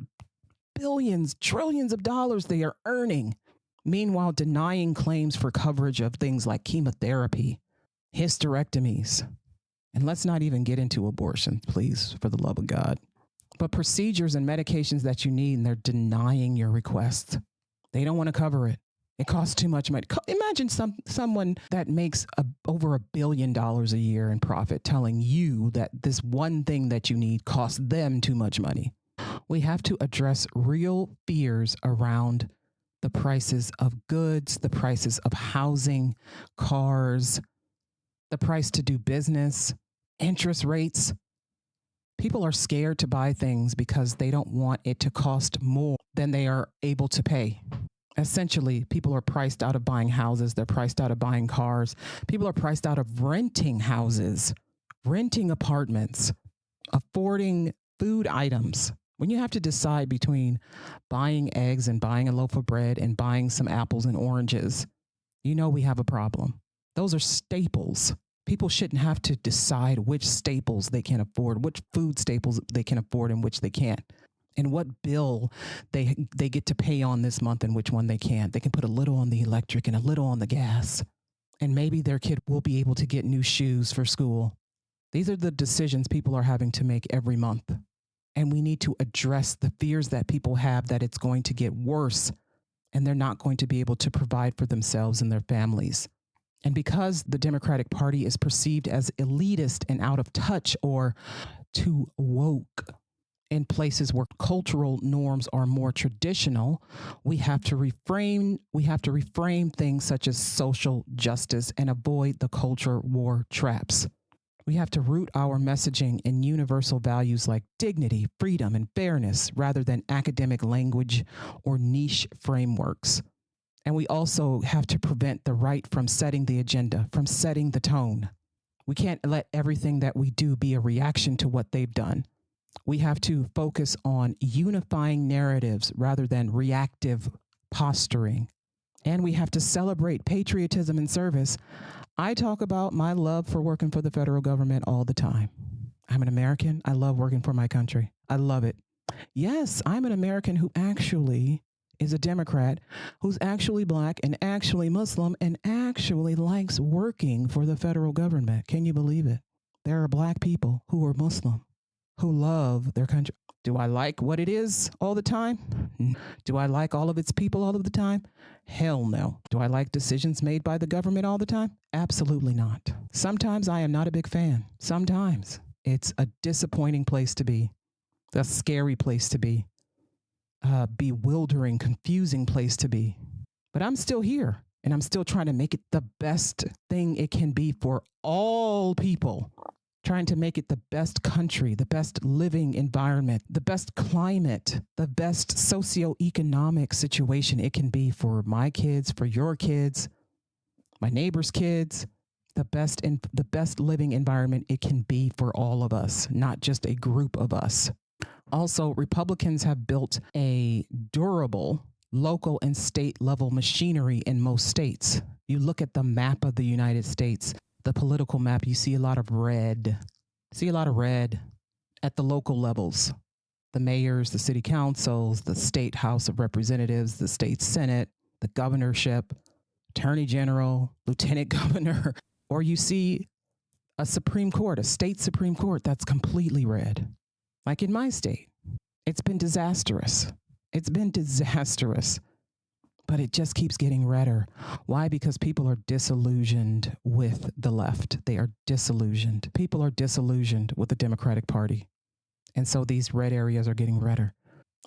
billions, trillions of dollars they are earning. Meanwhile, denying claims for coverage of things like chemotherapy, hysterectomies. And let's not even get into abortion, please, for the love of God. But procedures and medications that you need, and they're denying your request. They don't want to cover it. It costs too much money. Imagine someone that makes over $1 billion a year in profit telling you that this one thing that you need costs them too much money. We have to address real fears around the prices of goods, the prices of housing, cars, the price to do business, interest rates. People are scared to buy things because they don't want it to cost more than they are able to pay. Essentially, people are priced out of buying houses. They're priced out of buying cars. People are priced out of renting houses, renting apartments, affording food items. When you have to decide between buying eggs and buying a loaf of bread and buying some apples and oranges, you know we have a problem. Those are staples. People shouldn't have to decide which staples they can afford, which food staples they can afford and which they can't, and what bill they get to pay on this month and which one they can't. They can put a little on the electric and a little on the gas, and maybe their kid will be able to get new shoes for school. These are the decisions people are having to make every month. And we need to address the fears that people have that it's going to get worse and they're not going to be able to provide for themselves and their families. And because the Democratic Party is perceived as elitist and out of touch or too woke in places where cultural norms are more traditional, we have to reframe things such as social justice and avoid the culture war traps. We have to root our messaging in universal values like dignity, freedom, and fairness rather than academic language or niche frameworks. And we also have to prevent the right from setting the agenda, from setting the tone. We can't let everything that we do be a reaction to what they've done. We have to focus on unifying narratives rather than reactive posturing. And we have to celebrate patriotism and service. I talk about my love for working for the federal government all the time. I'm an American. I love working for my country. I love it. Yes, I'm an American who actually is a Democrat, who's actually Black and actually Muslim and actually likes working for the federal government. Can you believe it? There are Black people who are Muslim, who love their country. Do I like what it is all the time? Do I like all of its people all of the time? Hell no. Do I like decisions made by the government all the time? Absolutely not. Sometimes I am not a big fan. Sometimes it's a disappointing place to be, a scary place to be, bewildering, confusing place to be. But I'm still here and I'm still trying to make it the best thing it can be for all people. Trying to make it the best country, the best living environment, the best climate, the best socioeconomic situation it can be for my kids, for your kids, my neighbors' kids, the best living environment it can be for all of us, not just a group of us. Also, Republicans have built a durable local and state level machinery in most states. You look at the map of the United States, the political map, you see a lot of red. See a lot of red at the local levels. The mayors, the city councils, the state House of Representatives, the state Senate, the governorship, attorney general, lieutenant governor, or you see a Supreme Court, a state Supreme Court that's completely red. Like in my state, it's been disastrous. It's been disastrous, but it just keeps getting redder. Why? Because people are disillusioned with the left. They are disillusioned. People are disillusioned with the Democratic Party. And so these red areas are getting redder.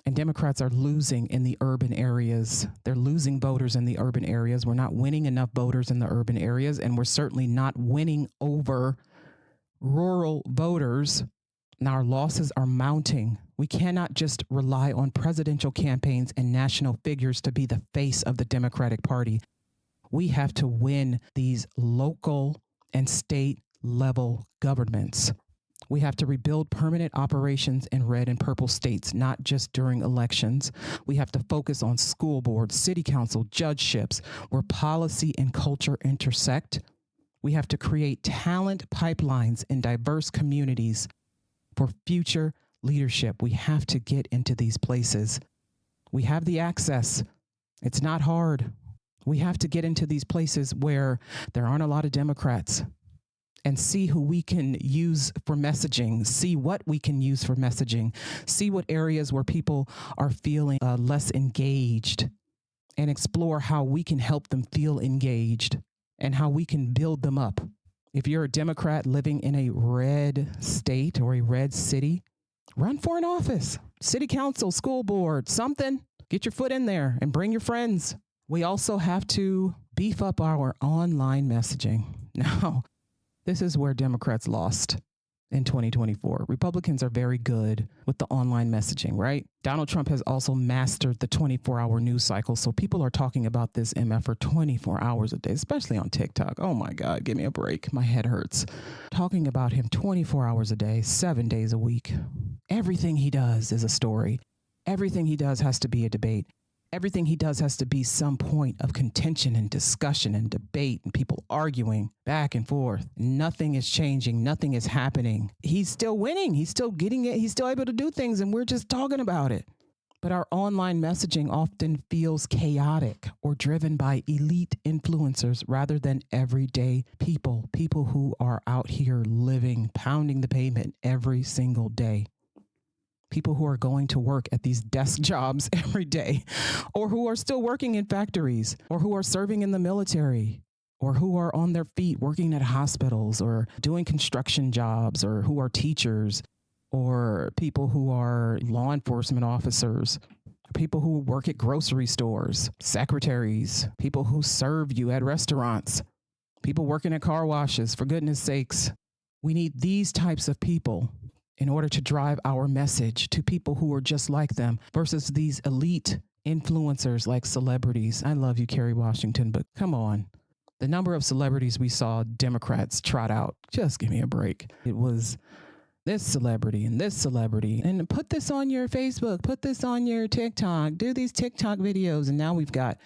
And Democrats are losing in the urban areas. They're losing voters in the urban areas. We're not winning enough voters in the urban areas, and we're certainly not winning over rural voters. Now our losses are mounting. We cannot just rely on presidential campaigns and national figures to be the face of the Democratic Party. We have to win these local and state level governments. We have to rebuild permanent operations in red and purple states, not just during elections. We have to focus on school boards, city council, judgeships, where policy and culture intersect. We have to create talent pipelines in diverse communities for future leadership. We have to get into these places. We have the access. It's not hard. We have to get into these places where there aren't a lot of Democrats and see who we can use for messaging, see what we can use for messaging, see what areas where people are feeling less engaged, and explore how we can help them feel engaged and how we can build them up. If you're a Democrat living in a red state or a red city, run for an office, city council, school board, something. Get your foot in there and bring your friends. We also have to beef up our online messaging. Now, this is where Democrats lost in 2024. Republicans are very good with the online messaging, right? Donald Trump has also mastered the 24-hour news cycle. So people are talking about this MF for 24 hours a day, especially on TikTok. Oh my God, give me a break. My head hurts. Talking about him 24 hours a day, 7 days a week. Everything he does is a story. Everything he does has to be a debate. Everything he does has to be some point of contention and discussion and debate and people arguing back and forth. Nothing is changing. Nothing is happening. He's still winning. He's still getting it. He's still able to do things, and we're just talking about it. But our online messaging often feels chaotic or driven by elite influencers rather than everyday people who are out here living, pounding the pavement every single day. People who are going to work at these desk jobs every day, or who are still working in factories, or who are serving in the military, or who are on their feet working at hospitals or doing construction jobs, or who are teachers, or people who are law enforcement officers, people who work at grocery stores, secretaries, people who serve you at restaurants, people working at car washes, for goodness sakes. We need these types of people in order to drive our message to people who are just like them versus these elite influencers like celebrities. I love you, Kerry Washington, but come on. The number of celebrities we saw Democrats trot out, just give me a break. It was this celebrity and this celebrity, and put this on your Facebook, put this on your TikTok, do these TikTok videos. And now we've got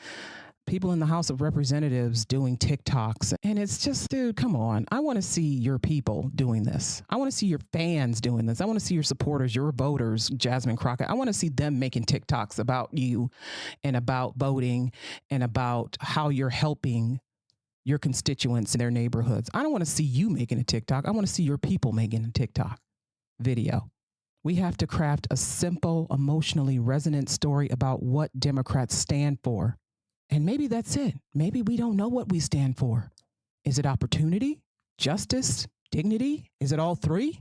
people in the House of Representatives doing TikToks. And it's just, dude, come on. I want to see your people doing this. I want to see your fans doing this. I want to see your supporters, your voters, Jasmine Crockett. I want to see them making TikToks about you and about voting and about how you're helping your constituents in their neighborhoods. I don't want to see you making a TikTok. I want to see your people making a TikTok video. We have to craft a simple, emotionally resonant story about what Democrats stand for. And maybe that's it. Maybe we don't know what we stand for. Is it opportunity, justice, dignity? Is it all three?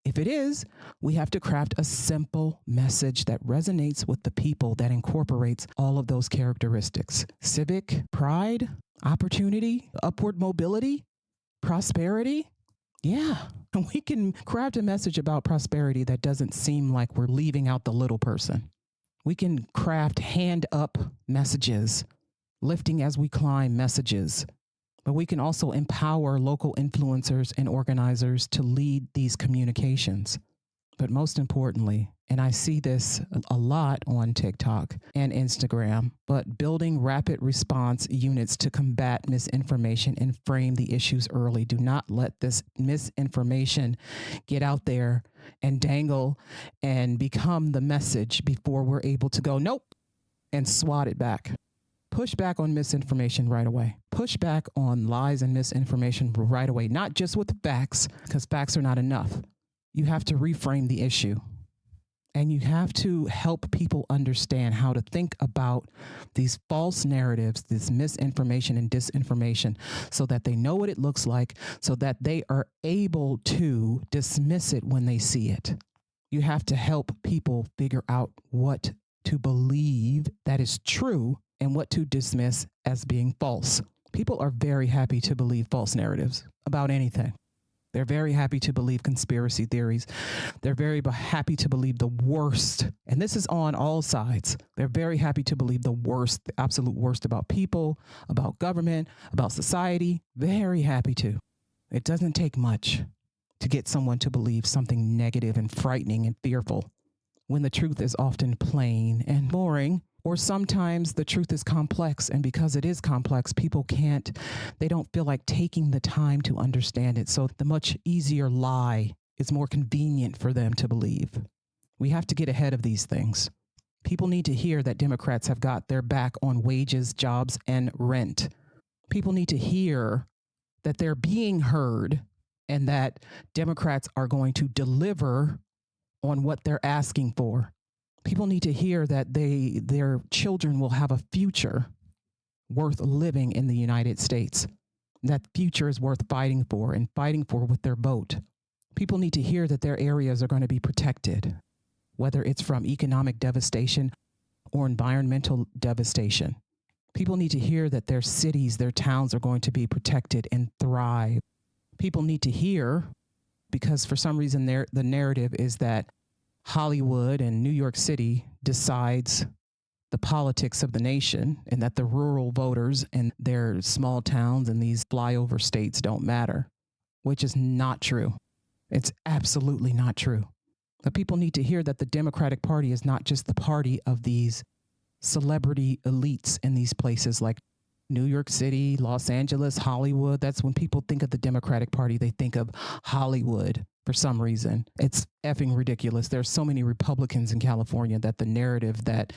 If it is, we have to craft a simple message that resonates with the people, that incorporates all of those characteristics: civic pride, opportunity, upward mobility, prosperity. Yeah, we can craft a message about prosperity that doesn't seem like we're leaving out the little person. We can craft hand up messages, lifting as we climb messages. But we can also empower local influencers and organizers to lead these communications. But most importantly, and I see this a lot on TikTok and Instagram, but building rapid response units to combat misinformation and frame the issues early. Do not let this misinformation get out there and dangle and become the message before we're able to go, nope, and swat it back. Push back on misinformation right away. Push back on lies and misinformation right away, not just with facts, because facts are not enough. You have to reframe the issue, and you have to help people understand how to think about these false narratives, this misinformation and disinformation, so that they know what it looks like, so that they are able to dismiss it when they see it. You have to help people figure out what to believe that is true and what to dismiss as being false. People are very happy to believe false narratives about anything. They're very happy to believe conspiracy theories. They're very happy to believe the worst. And this is on all sides. They're very happy to believe the worst, the absolute worst about people, about government, about society. Very happy to. It doesn't take much to get someone to believe something negative and frightening and fearful, when the truth is often plain and boring. Or sometimes the truth is complex, and because it is complex, they don't feel like taking the time to understand it. So the much easier lie is more convenient for them to believe. We have to get ahead of these things. People need to hear that Democrats have got their back on wages, jobs, and rent. People need to hear that they're being heard and that Democrats are going to deliver on what they're asking for. People need to hear that their children will have a future worth living in the United States. That future is worth fighting for, and fighting for with their vote. People need to hear that their areas are going to be protected, whether it's from economic devastation or environmental devastation. People need to hear that their cities, their towns are going to be protected and thrive. People need to hear, because for some reason the narrative is that Hollywood and New York City decides the politics of the nation, and that the rural voters and their small towns and these flyover states don't matter, which is not true. It's absolutely not true. But people need to hear that the Democratic Party is not just the party of these celebrity elites in these places like New York City, Los Angeles, Hollywood. That's when people think of the Democratic Party, they think of Hollywood. For some reason, it's effing ridiculous. There's so many Republicans in California that the narrative that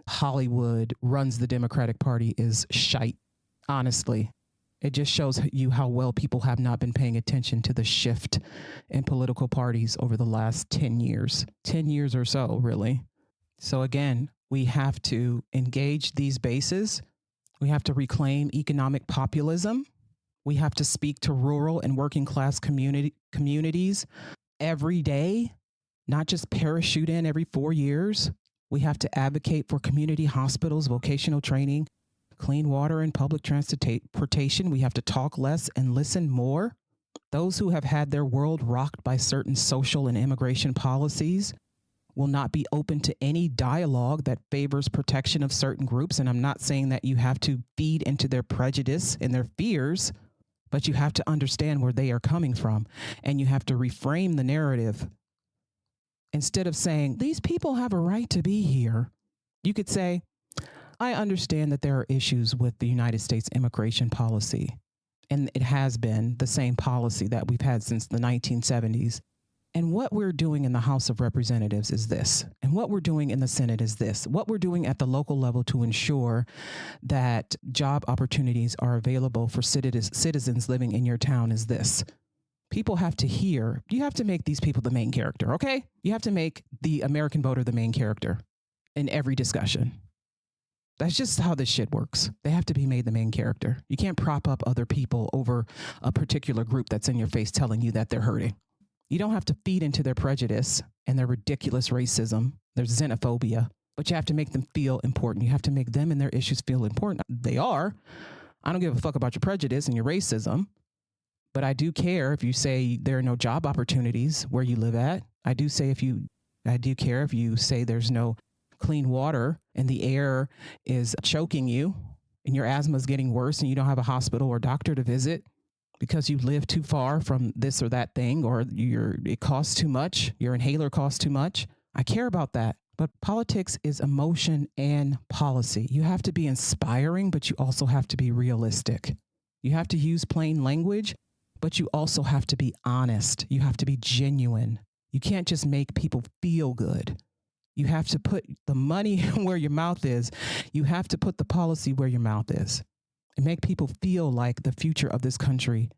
Hollywood runs the Democratic Party is shite. Honestly, it just shows you how well people have not been paying attention to the shift in political parties over the last 10 years or so, really. So again, we have to engage these bases. We have to reclaim economic populism. We have to speak to rural and working class communities every day, not just parachute in every 4 years. We have to advocate for community hospitals, vocational training, clean water, and public transportation. We have to talk less and listen more. Those who have had their world rocked by certain social and immigration policies will not be open to any dialogue that favors protection of certain groups. And I'm not saying that you have to feed into their prejudice and their fears, but you have to understand where they are coming from, and you have to reframe the narrative. Instead of saying, these people have a right to be here, you could say, I understand that there are issues with the United States immigration policy, and it has been the same policy that we've had since the 1970s. And what we're doing in the House of Representatives is this. And what we're doing in the Senate is this. What we're doing at the local level to ensure that job opportunities are available for citizens living in your town is this. People have to hear, you have to make these people the main character, okay? You have to make the American voter the main character in every discussion. That's just how this shit works. They have to be made the main character. You can't prop up other people over a particular group that's in your face telling you that they're hurting. You don't have to feed into their prejudice and their ridiculous racism, their xenophobia, but you have to make them feel important. You have to make them and their issues feel important. They are. I don't give a fuck about your prejudice and your racism, but I do care if you say there are no job opportunities where you live at. I do care if you say there's no clean water and the air is choking you and your asthma is getting worse and you don't have a hospital or doctor to visit because you live too far from this or that thing, or it costs too much, your inhaler costs too much. I care about that. But politics is emotion and policy. You have to be inspiring, but you also have to be realistic. You have to use plain language, but you also have to be honest. You have to be genuine. You can't just make people feel good. You have to put the money where your mouth is. You have to put the policy where your mouth is and make people feel like the future of this country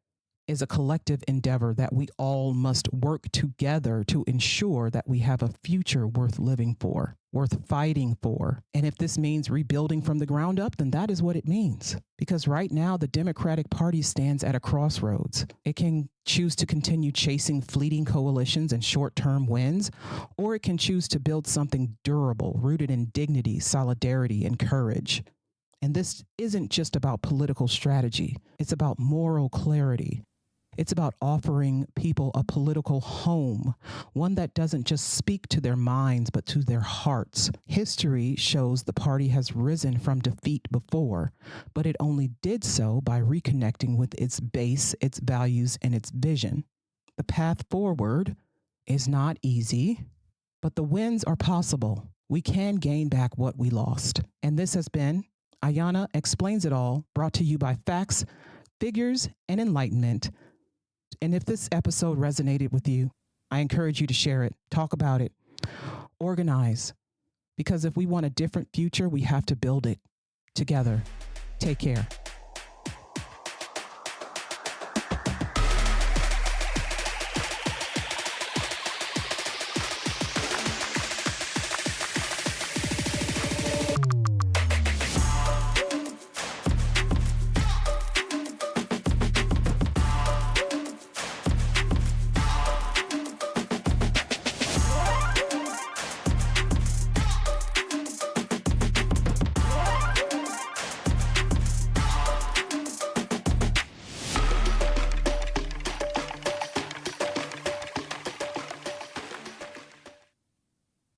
is a collective endeavor that we all must work together to ensure that we have a future worth living for, worth fighting for. And if this means rebuilding from the ground up, then that is what it means. Because right now, the Democratic Party stands at a crossroads. It can choose to continue chasing fleeting coalitions and short-term wins, or it can choose to build something durable, rooted in dignity, solidarity, and courage. And this isn't just about political strategy. It's about moral clarity. It's about offering people a political home, one that doesn't just speak to their minds, but to their hearts. History shows the party has risen from defeat before, but it only did so by reconnecting with its base, its values, and its vision. The path forward is not easy, but the wins are possible. We can gain back what we lost. And this has been Ayana Explains It All, brought to you by Facts, Figures, and Enlightenment. And if this episode resonated with you, I encourage you to share it, talk about it, organize. Because if we want a different future, we have to build it together. Take care.